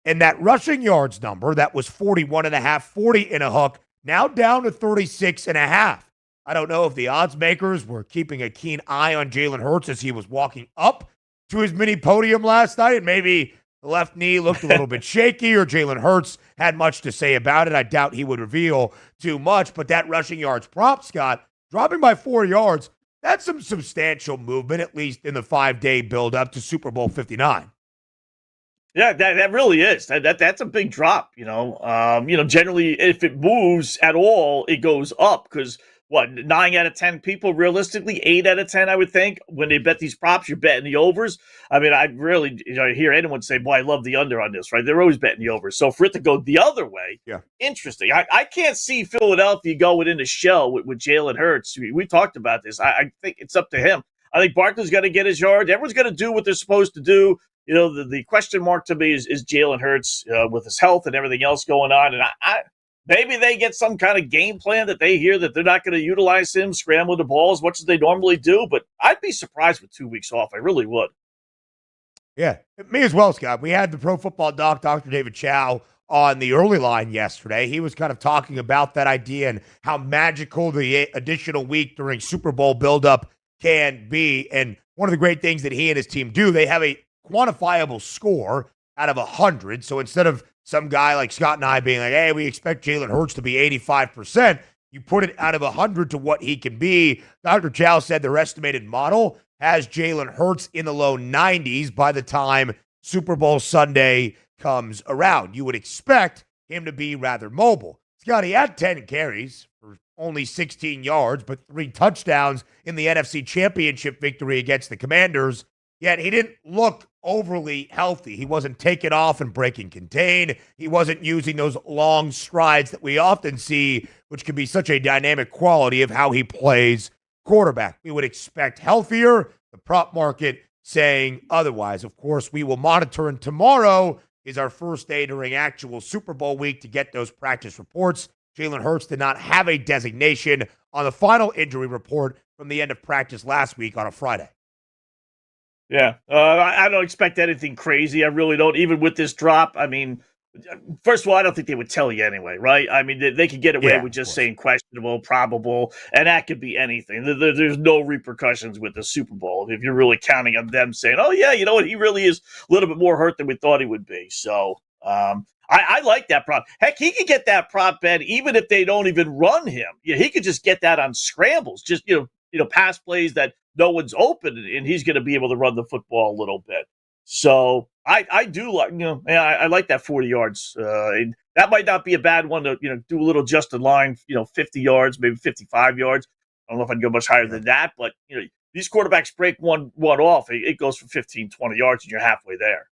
And that rushing yards number, that was 41.5, 40 in a hook, now down to 36.5. I don't know if the odds makers were keeping a keen eye on Jalen Hurts as he was walking up to his mini podium last night, and maybe the left knee looked a little bit shaky, or Jalen Hurts had much to say about it. I doubt he would reveal too much, but that rushing yards prop, Scott, dropping by 4 yards, that's some substantial movement, at least in the 5-day build-up to Super Bowl 59. Yeah, that really is. That's a big drop, Generally, if it moves at all, it goes up because, 9 out of 10 people, realistically, 8 out of 10, I would think, when they bet these props, you're betting the overs. I mean, I really hear anyone say, boy, I love the under on this, right? They're always betting the overs. So for it to go the other way, interesting. I can't see Philadelphia going into shell with Jalen Hurts. We talked about this. I think it's up to him. I think Barkley's got to get his yard. Everyone's got to do what they're supposed to do. The question mark to me is Jalen Hurts with his health and everything else going on. And maybe they get some kind of game plan that they hear that they're not going to utilize him, scramble the ball as much as they normally do. But I'd be surprised with 2 weeks off. I really would. Yeah, me as well, Scott. We had the Pro Football Doc, Dr. David Chow, on the early line yesterday. He was kind of talking about that idea and how magical the additional week during Super Bowl buildup can be. And one of the great things that he and his team do, they have a quantifiable score out of 100. So instead of some guy like Scott and I being like, hey, we expect Jalen Hurts to be 85%, you put it out of 100 to what he can be. Dr. Chow said their estimated model has Jalen Hurts in the low 90s by the time Super Bowl Sunday comes around. You would expect him to be rather mobile. Scott, he had 10 carries for only 16 yards, but 3 touchdowns in the NFC Championship victory against the Commanders. Yet he didn't look overly healthy. He wasn't taking off and breaking contain. He wasn't using those long strides that we often see, which can be such a dynamic quality of how he plays quarterback. We would expect healthier. The prop market saying otherwise. Of course, we will monitor, and tomorrow is our first day during actual Super Bowl week to get those practice reports. Jalen Hurts did not have a designation on the final injury report from the end of practice last week on a Friday. Yeah, I don't expect anything crazy. I really don't, even with this drop. I mean, first of all, I don't think they would tell you anyway, right? I mean, they could get away with just saying questionable, probable, and that could be anything. There's no repercussions with the Super Bowl if you're really counting on them saying, oh, yeah, you know what, he really is a little bit more hurt than we thought he would be. So I like that prop. Heck, he could get that prop bet even if they don't even run him. Yeah, he could just get that on scrambles, just, pass plays that no one's open, and he's going to be able to run the football a little bit. So I do like, I like that 40 yards. That might not be a bad one to, do a little just in line, 50 yards, maybe 55 yards. I don't know if I'd go much higher than that, but, these quarterbacks break one off. It goes for 15, 20 yards, and you're halfway there.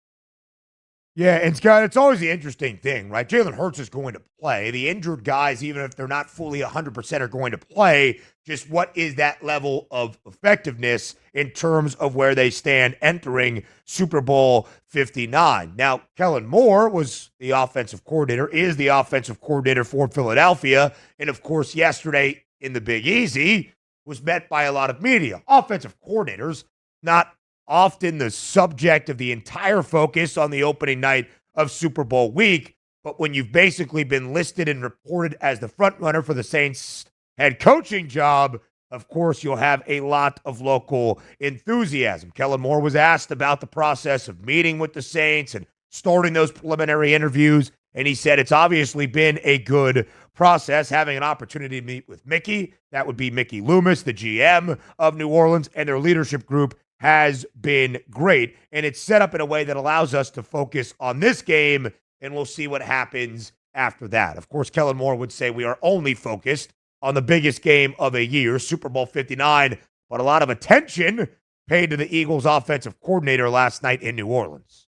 Yeah, and Scott, it's always the interesting thing, right? Jalen Hurts is going to play. The injured guys, even if they're not fully 100%, are going to play. Just what is that level of effectiveness in terms of where they stand entering Super Bowl 59? Now, Kellen Moore was the offensive coordinator, is the offensive coordinator for Philadelphia. And, of course, yesterday in the Big Easy was met by a lot of media. Offensive coordinators, not often the subject of the entire focus on the opening night of Super Bowl week. But when you've basically been listed and reported as the front runner for the Saints head coaching job, of course, you'll have a lot of local enthusiasm. Kellen Moore was asked about the process of meeting with the Saints and starting those preliminary interviews, and he said it's obviously been a good process, having an opportunity to meet with Mickey. That would be Mickey Loomis, the GM of New Orleans, and their leadership group has been great. And it's set up in a way that allows us to focus on this game, and we'll see what happens after that. Of course, Kellen Moore would say we are only focused on the biggest game of a year, Super Bowl 59, but a lot of attention paid to the Eagles' offensive coordinator last night in New Orleans.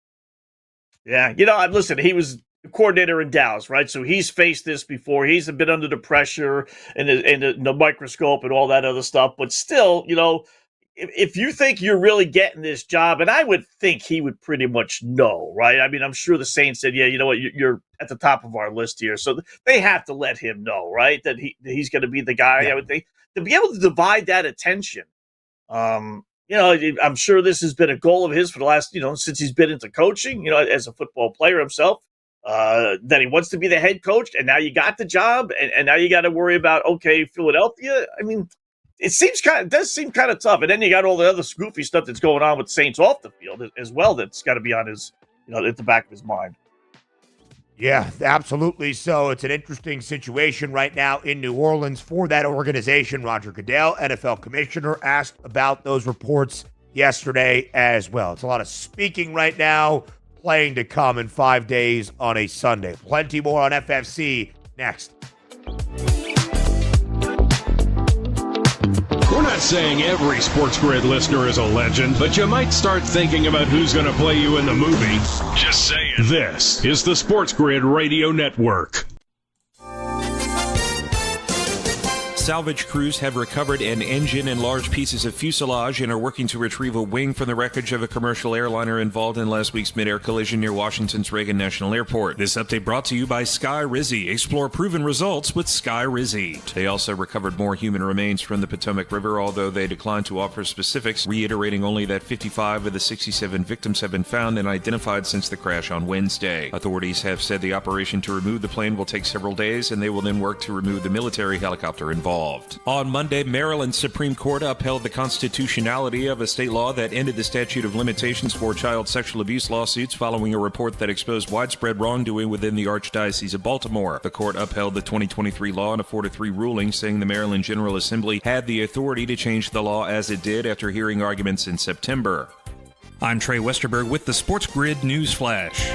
Yeah, listen, he was the coordinator in Dallas, right? So he's faced this before. He's been under the pressure and the microscope and all that other stuff. But still, if you think you're really getting this job, and I would think he would pretty much know, right? I mean, I'm sure the Saints said, yeah, you know what, you're at the top of our list here. So they have to let him know, right, that he's going to be the guy. Yeah. I would think to be able to divide that attention. I'm sure this has been a goal of his for the last, since he's been into coaching, as a football player himself, that he wants to be the head coach. And now you got the job, and now you got to worry about, okay, Philadelphia. I mean, it does seem kind of tough. And then you got all the other goofy stuff that's going on with Saints off the field as well. That's got to be on his, at the back of his mind. Yeah, absolutely. So it's an interesting situation right now in New Orleans for that organization. Roger Goodell, NFL commissioner, asked about those reports yesterday as well. It's a lot of speaking right now, playing to come in 5 days on a Sunday. Plenty more on FFC next. We're not saying every SportsGrid listener is a legend, but you might start thinking about who's going to play you in the movie. Just saying. This is the SportsGrid Radio Network. Salvage crews have recovered an engine and large pieces of fuselage and are working to retrieve a wing from the wreckage of a commercial airliner involved in last week's mid-air collision near Washington's Reagan National Airport. This update brought to you by Sky Rizzy. Explore proven results with Sky Rizzy. They also recovered more human remains from the Potomac River, although they declined to offer specifics, reiterating only that 55 of the 67 victims have been found and identified since the crash on Wednesday. Authorities have said the operation to remove the plane will take several days, and they will then work to remove the military helicopter involved. On Monday, Maryland's Supreme Court upheld the constitutionality of a state law that ended the statute of limitations for child sexual abuse lawsuits following a report that exposed widespread wrongdoing within the Archdiocese of Baltimore. The court upheld the 2023 law in a 4-3 ruling, saying the Maryland General Assembly had the authority to change the law as it did after hearing arguments in September. I'm Trey Westerberg with the SportsGrid News Flash.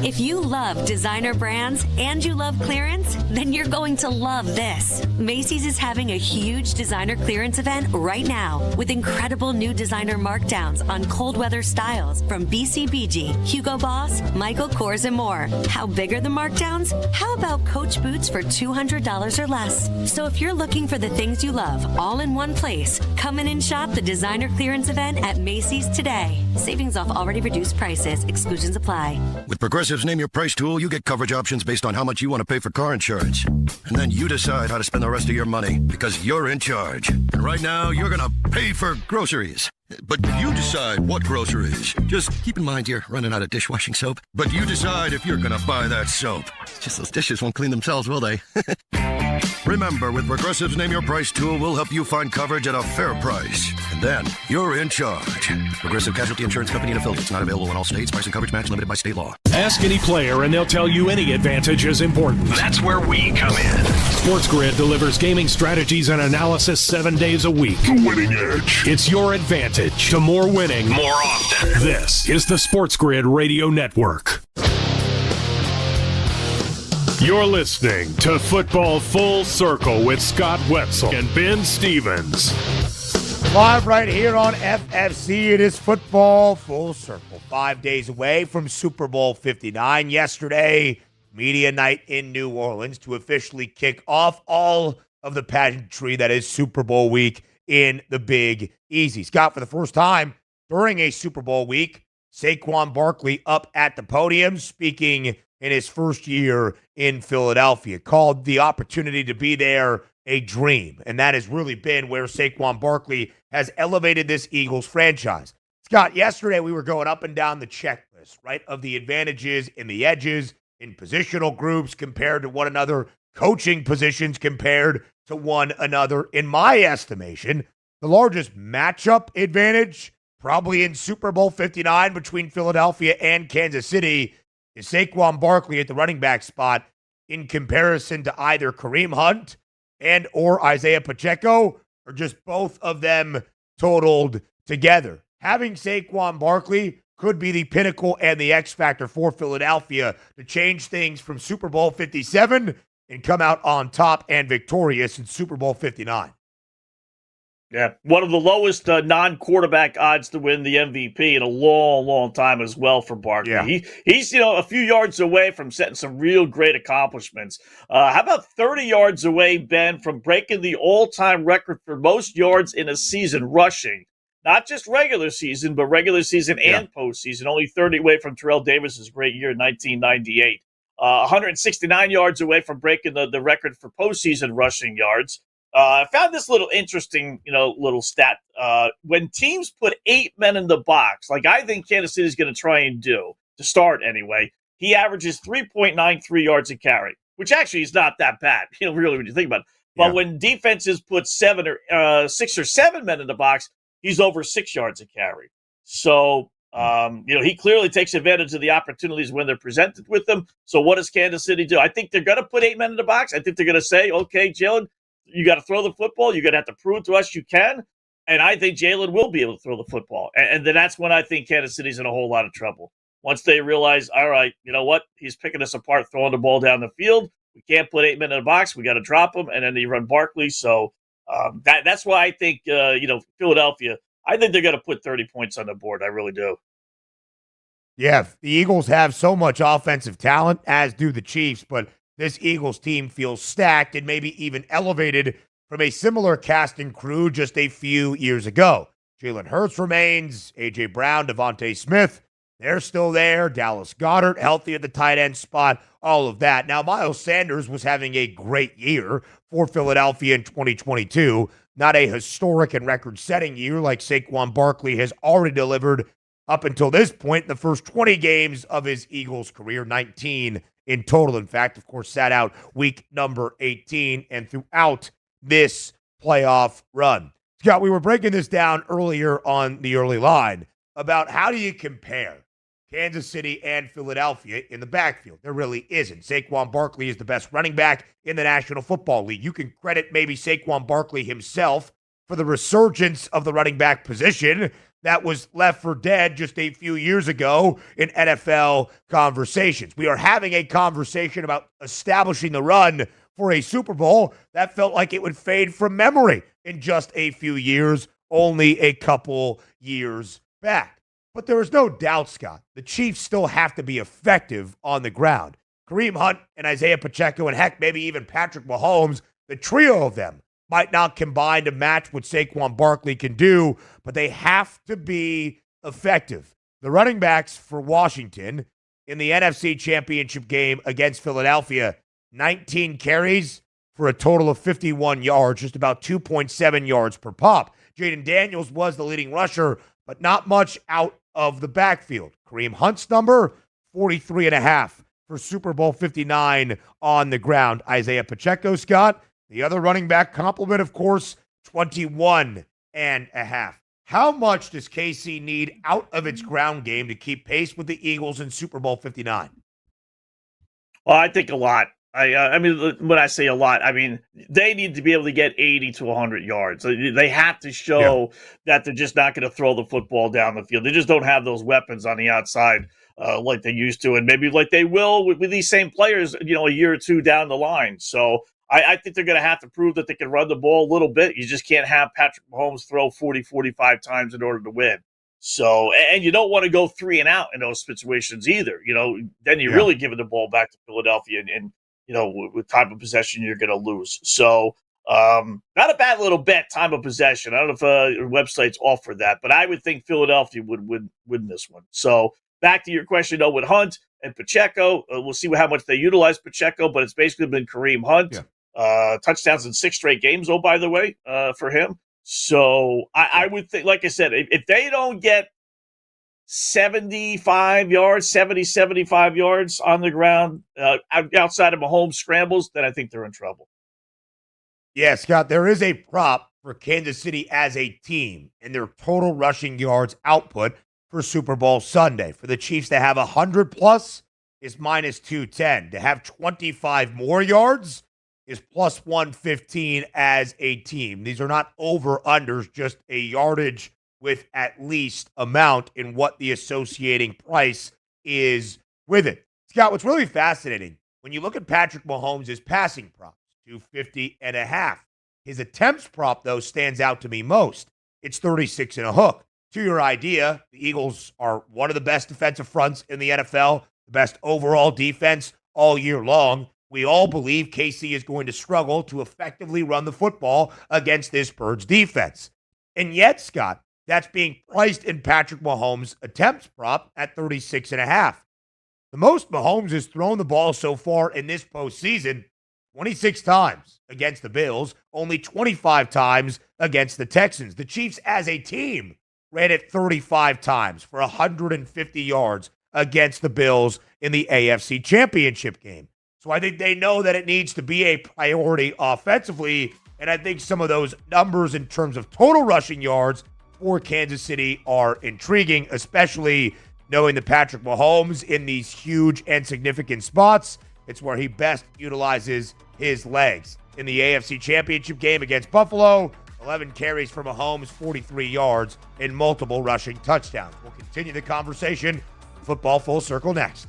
If you love designer brands and you love clearance, then you're going to love this. Macy's is having a huge designer clearance event right now with incredible new designer markdowns on cold weather styles from BCBG, Hugo Boss, Michael Kors, and more. How big are the markdowns? How about Coach boots for $200 or less? So if you're looking for the things you love all in one place, come in and shop the designer clearance event at Macy's today. Savings off already reduced prices. Exclusions apply. With Progressive's Name Your Price tool, you get coverage options based on how much you want to pay for car insurance. And then you decide how to spend the rest of your money because you're in charge. And right now, you're going to pay for groceries. But you decide what groceries. Just keep in mind you're running out of dishwashing soap. But you decide if you're going to buy that soap. It's just those dishes won't clean themselves, will they? Remember, with Progressive's Name Your Price tool, we'll help you find coverage at a fair price. And then you're in charge. Progressive Casualty Insurance Company and affiliates. Not available in all states. Price and coverage match limited by state law. Ask any player and they'll tell you any advantage is important. That's where we come in. SportsGrid delivers gaming strategies and analysis 7 days a week. The winning edge. It's your advantage to more winning more often. This is the SportsGrid Radio Network. You're listening to Football Full Circle with Scott Wetzel and Ben Stevens. Live right here on FFC, it is Football Full Circle. 5 days away from Super Bowl 59. Yesterday, media night in New Orleans to officially kick off all of the pageantry that is Super Bowl week in the Big Easy. Scott, for the first time during a Super Bowl week, Saquon Barkley up at the podium speaking in his first year in Philadelphia, called the opportunity to be there a dream. And that has really been where Saquon Barkley has elevated this Eagles franchise. Scott, yesterday we were going up and down the checklist, right, of the advantages and the edges in positional groups compared to one another, coaching positions compared to one another. In my estimation, the largest matchup advantage, probably in Super Bowl 59 between Philadelphia and Kansas City, is Saquon Barkley at the running back spot in comparison to either Kareem Hunt and or Isaiah Pacheco, or just both of them totaled together. Having Saquon Barkley could be the pinnacle and the X factor for Philadelphia to change things from Super Bowl 57 and come out on top and victorious in Super Bowl 59. Yeah, one of the lowest non-quarterback odds to win the MVP in a long, long time as well for Barkley. Yeah. He's a few yards away from setting some real great accomplishments. How about 30 yards away, Ben, from breaking the all-time record for most yards in a season rushing? Not just regular season, but regular season and postseason. Only 30 away from Terrell Davis's great year in 1998. 169 yards away from breaking the record for postseason rushing yards. I found this little interesting, little stat. When teams put 8 men in the box, like I think Kansas City is going to try and do, to start anyway, he averages 3.93 yards a carry, which actually is not that bad, really, when you think about it. But when defenses put 6 or 7 men in the box, he's over 6 yards a carry. So, he clearly takes advantage of the opportunities when they're presented with them. So what does Kansas City do? I think they're going to put 8 men in the box. I think they're going to say, okay, Jalen, you got to throw the football. You're going to have to prove to us you can. And I think Jalen will be able to throw the football. And then that's when I think Kansas City's in a whole lot of trouble. Once they realize, all right, you know what? He's picking us apart, throwing the ball down the field. We can't put 8 men in the box. We got to drop him. And then you run Barkley. So that's why I think, Philadelphia, I think they're going to put 30 points on the board. I really do. Yeah, the Eagles have so much offensive talent, as do the Chiefs, but this Eagles team feels stacked and maybe even elevated from a similar cast and crew just a few years ago. Jalen Hurts remains, A.J. Brown, Devontae Smith, they're still there. Dallas Goedert, healthy at the tight end spot, all of that. Now, Miles Sanders was having a great year for Philadelphia in 2022. Not a historic and record-setting year like Saquon Barkley has already delivered up until this point in the first 20 games of his Eagles career, 19 in total. In fact, of course, sat out week number 18 and throughout this playoff run. Scott, we were breaking this down earlier on the early line about how do you compare Kansas City and Philadelphia in the backfield. There really isn't. Saquon Barkley is the best running back in the National Football League. You can credit maybe Saquon Barkley himself for the resurgence of the running back position that was left for dead just a few years ago in NFL conversations. We are having a conversation about establishing the run for a Super Bowl that felt like it would fade from memory in just a few years, only a couple years back. But there is no doubt, Scott, the Chiefs still have to be effective on the ground. Kareem Hunt and Isaiah Pacheco and heck, maybe even Patrick Mahomes, the trio of them might not combine to match what Saquon Barkley can do, but they have to be effective. The running backs for Washington in the NFC Championship game against Philadelphia, 19 carries for a total of 51 yards, just about 2.7 yards per pop. Jaden Daniels was the leading rusher, but not much out of the backfield. Kareem Hunt's number, 43.5 for Super Bowl 59 on the ground. Isaiah Pacheco, Scott, the other running back complement, of course, 21.5. How much does KC need out of its ground game to keep pace with the Eagles in Super Bowl 59? Well, I think a lot. I mean, when I say a lot, I mean, they need to be able to get 80 to 100 yards. They have to show that they're just not going to throw the football down the field. They just don't have those weapons on the outside like they used to, and maybe like they will with these same players, a year or two down the line. So I think they're going to have to prove that they can run the ball a little bit. You just can't have Patrick Mahomes throw 40, 45 times in order to win. So, and you don't want to go 3 and out in those situations either. Then you're really giving the ball back to Philadelphia and with time of possession, you're going to lose. So, not a bad little bet, time of possession. I don't know if websites offer that, but I would think Philadelphia would win this one. So, back to your question, though, with Hunt and Pacheco, we'll see how much they utilize Pacheco, but it's basically been Kareem Hunt. Touchdowns in 6 straight games, by the way, for him. So, I would think, like I said, if they don't get 75 yards, 75 yards on the ground outside of Mahomes scrambles, then I think they're in trouble. Yeah, Scott, there is a prop for Kansas City as a team and their total rushing yards output for Super Bowl Sunday. For the Chiefs to have 100 plus is minus 210. To have 25 more yards is plus 115 as a team. These are not over-unders, just a yardage with at least amount in what the associating price is with it. Scott, what's really fascinating, when you look at Patrick Mahomes' passing props, 250.5. His attempts prop, though, stands out to me most. It's 36 and a hook. To your idea, the Eagles are one of the best defensive fronts in the NFL, the best overall defense all year long. We all believe KC is going to struggle to effectively run the football against this Birds defense. And yet, Scott, that's being priced in Patrick Mahomes' attempts prop at 36.5. The most Mahomes has thrown the ball so far in this postseason, 26 times against the Bills, only 25 times against the Texans. The Chiefs as a team ran it 35 times for 150 yards against the Bills in the AFC Championship game. So I think they know that it needs to be a priority offensively, and I think some of those numbers in terms of total rushing yards for Kansas City are intriguing, especially knowing that Patrick Mahomes in these huge and significant spots, it's where he best utilizes his legs. In the AFC Championship game against Buffalo, 11 carries for Mahomes, 43 yards, and multiple rushing touchdowns. We'll continue the conversation. Football Full Circle next.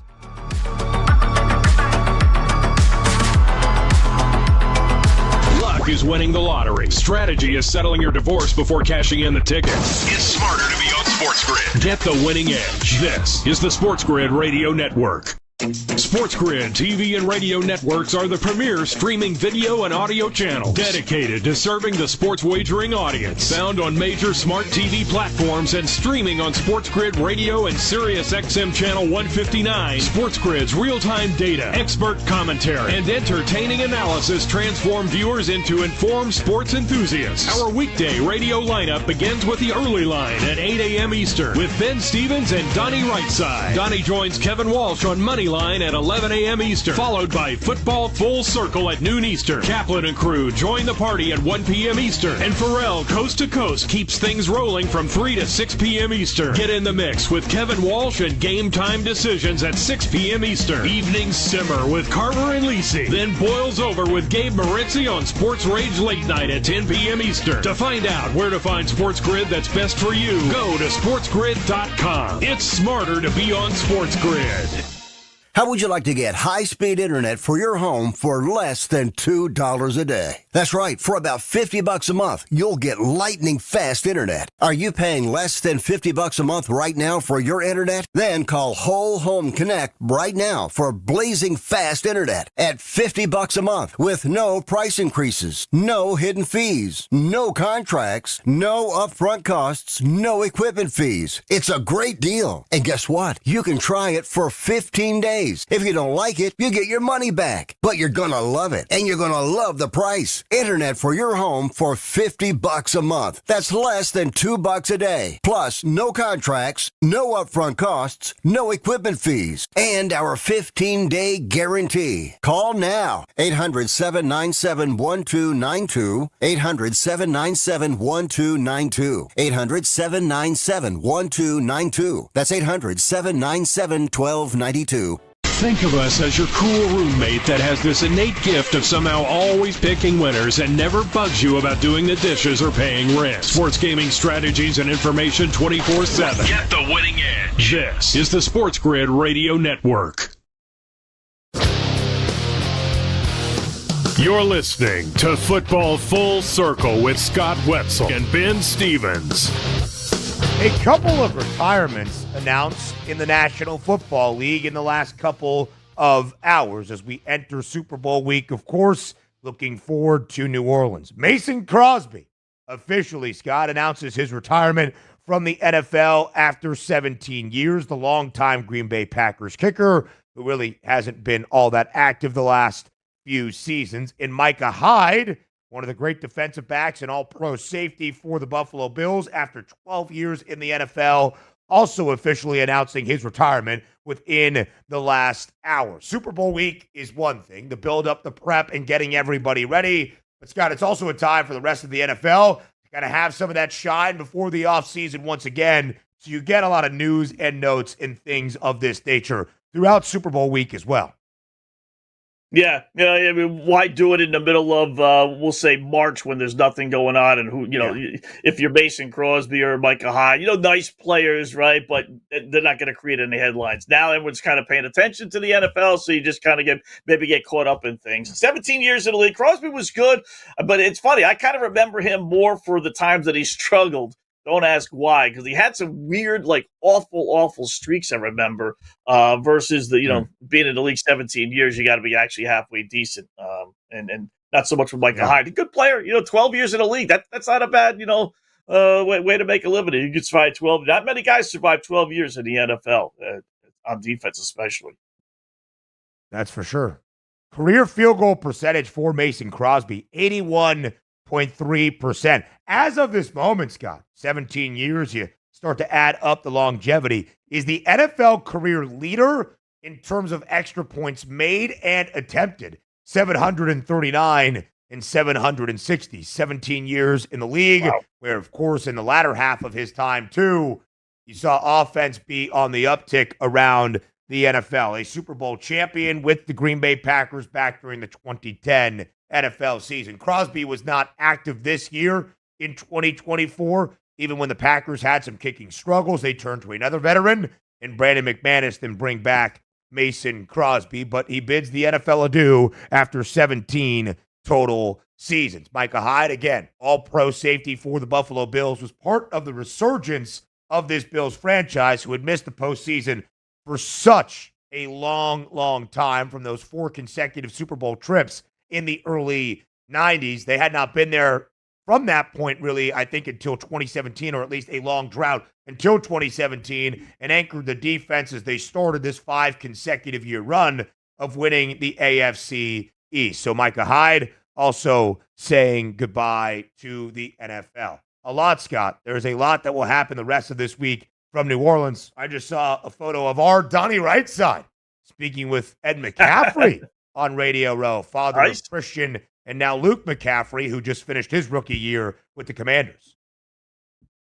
Luck is winning the lottery. Strategy is settling your divorce before cashing in the ticket. It's smarter to be on SportsGrid. Get the winning edge. This is the SportsGrid Radio Network. SportsGrid TV and radio networks are the premier streaming video and audio channels dedicated to serving the sports wagering audience. Found on major smart TV platforms and streaming on SportsGrid Radio and SiriusXM Channel 159. SportsGrid's real-time data, expert commentary, and entertaining analysis transform viewers into informed sports enthusiasts. Our weekday radio lineup begins with the early line at 8 a.m. Eastern with Ben Stevens and Donnie Rightside. Donnie joins Kevin Walsh on Moneyline at 11 a.m. Eastern, followed by Football Full Circle at noon Eastern. Kaplan and crew join the party at 1 p.m. Eastern, and Pharrell Coast to Coast keeps things rolling from 3 to 6 p.m. Eastern. Get in the mix with Kevin Walsh and Game Time Decisions at 6 p.m. Eastern. Evenings simmer with Carver and Lisi, then boils over with Gabe Moritzi on Sports Rage Late Night at 10 p.m. Eastern. To find out where to find SportsGrid that's best for you, go to SportsGrid.com. It's smarter to be on SportsGrid. How would you like to get high-speed internet for your home for less than $2 a day? That's right. For about $50 a month, you'll get lightning-fast internet. Are you paying less than $50 a month right now for your internet? Then call Whole Home Connect right now for blazing fast internet at $50 a month with no price increases, no hidden fees, no contracts, no upfront costs, no equipment fees. It's a great deal. And guess what? You can try it for 15 days. If you don't like it, you get your money back. But you're gonna love it, and you're gonna love the price. Internet for your home for $50 a month. That's less than $2 a day. Plus, no contracts, no upfront costs, no equipment fees, and our 15-day guarantee. Call now. 800-797-1292. 800-797-1292. 800-797-1292. That's 800-797-1292. Think of us as your cool roommate that has this innate gift of somehow always picking winners and never bugs you about doing the dishes or paying rent. Sports gaming strategies and information 24/7. Get the winning edge. This is the SportsGrid Radio Network. You're listening to Football Full Circle with Scott Wetzel and Ben Stevens. A couple of retirements announced in the National Football League in the last couple of hours as we enter Super Bowl week. Of course, looking forward to New Orleans. Mason Crosby officially, Scott, announces his retirement from the NFL after 17 years. The longtime Green Bay Packers kicker, who really hasn't been all that active the last few seasons. And Micah Hyde, one of the great defensive backs and all-pro safety for the Buffalo Bills after 12 years in the NFL, also officially announcing his retirement within the last hour. Super Bowl week is one thing, the build-up, the prep, and getting everybody ready. But, Scott, it's also a time for the rest of the NFL. You got to have some of that shine before the offseason once again, so you get a lot of news and notes and things of this nature throughout Super Bowl week as well. Yeah, I mean, why do it in the middle of, we'll say, March when there's nothing going on, and who, if you're Mason Crosby or Micah Hyde, nice players, right? But they're not going to create any headlines. Now everyone's kind of paying attention to the NFL, so you just kind of get caught up in things. 17 years in the league, Crosby was good, but it's funny. I kind of remember him more for the times that he struggled. Don't ask why, because he had some weird, awful streaks, I remember, versus being in the league 17 years, you got to be actually halfway decent, and not so much with Micah Hyde. A good player, 12 years in the league. That's not a bad, way to make a living. You could survive 12. Not many guys survive 12 years in the NFL, on defense especially. That's for sure. Career field goal percentage for Mason Crosby, 81.3%. As of this moment, Scott, 17 years, you start to add up the longevity, is the NFL career leader in terms of extra points made and attempted. 739 and 760. 17 years in the league, where, of course, in the latter half of his time, too, you saw offense be on the uptick around the NFL. A Super Bowl champion with the Green Bay Packers back during the 2010 NFL season. Crosby was not active this year in 2024. Even when the Packers had some kicking struggles, they turned to another veteran in Brandon McManus, then bring back Mason Crosby. But he bids the NFL adieu after 17 total seasons. Micah Hyde, again, all-pro safety for the Buffalo Bills, was part of the resurgence of this Bills franchise, who had missed the postseason for such a long time from those 4 consecutive Super Bowl trips in the early 90s. They had not been there from that point, really, I think, until 2017, or at least a long drought until 2017, and anchored the defense as they started this 5 consecutive year run of winning the AFC East. So Micah Hyde also saying goodbye to the NFL. A lot, Scott. There's a lot that will happen the rest of this week from New Orleans. I just saw a photo of our Donnie Right side speaking with Ed McCaffrey on Radio Row, father of Christian and now Luke McCaffrey, who just finished his rookie year with the Commanders.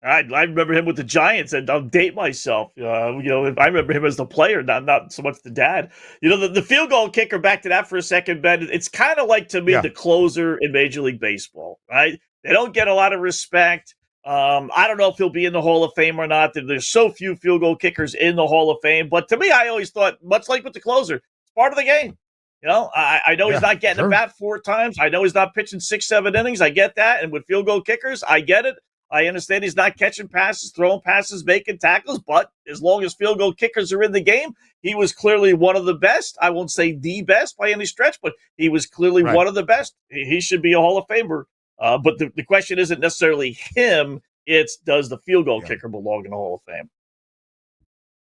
I remember him with the Giants, and I'll date myself. I remember him as the player, not so much the dad. The field goal kicker, back to that for a second, Ben, it's kind of like, to me, the closer in Major League Baseball, right? They don't get a lot of respect. I don't know if he'll be in the Hall of Fame or not. There's so few field goal kickers in the Hall of Fame. But to me, I always thought, much like with the closer, it's part of the game. I know he's not getting a bat 4 times. I know he's not pitching 6-7 innings. I get that. And with field goal kickers, I get it. I understand he's not catching passes, throwing passes, making tackles. But as long as field goal kickers are in the game, he was clearly one of the best. I won't say the best by any stretch, but he was clearly one of the best. He should be a Hall of Famer. But the question isn't necessarily him. It's, does the field goal kicker belong in the Hall of Fame?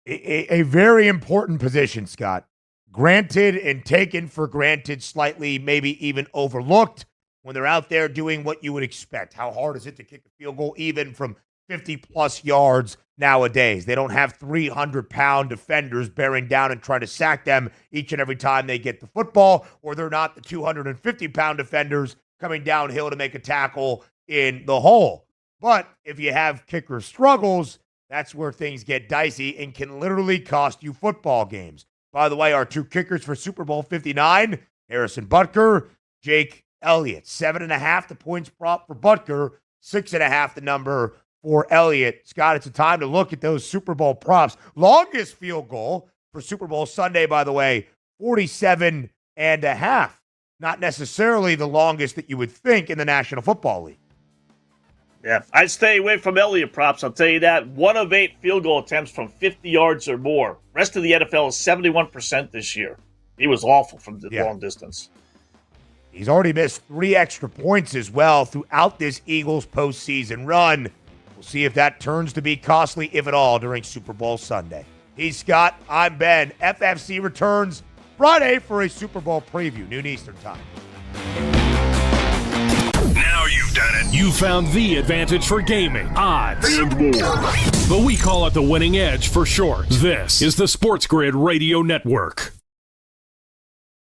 A very important position, Scott. Granted and taken for granted, slightly maybe even overlooked when they're out there doing what you would expect. How hard is it to kick a field goal even from 50-plus yards nowadays? They don't have 300-pound defenders bearing down and trying to sack them each and every time they get the football, or they're not the 250-pound defenders coming downhill to make a tackle in the hole. But if you have kicker struggles, that's where things get dicey and can literally cost you football games. By the way, our 2 kickers for Super Bowl 59, Harrison Butker, Jake Elliott. 7.5 the points prop for Butker, 6.5 the number for Elliott. Scott, it's a time to look at those Super Bowl props. Longest field goal for Super Bowl Sunday, by the way, 47.5. Not necessarily the longest that you would think in the National Football League. Yeah, I'd stay away from Elliott props, I'll tell you that. 1 of 8 field goal attempts from 50 yards or more. Rest of the NFL is 71% this year. He was awful from the long distance. He's already missed 3 extra points as well throughout this Eagles postseason run. We'll see if that turns to be costly, if at all, during Super Bowl Sunday. He's Scott. I'm Ben. FFC returns Friday for a Super Bowl preview, noon Eastern time. Now you've done it. You found the advantage for gaming, odds, and more. but we call it the Winning Edge for short. This is the SportsGrid Radio Network.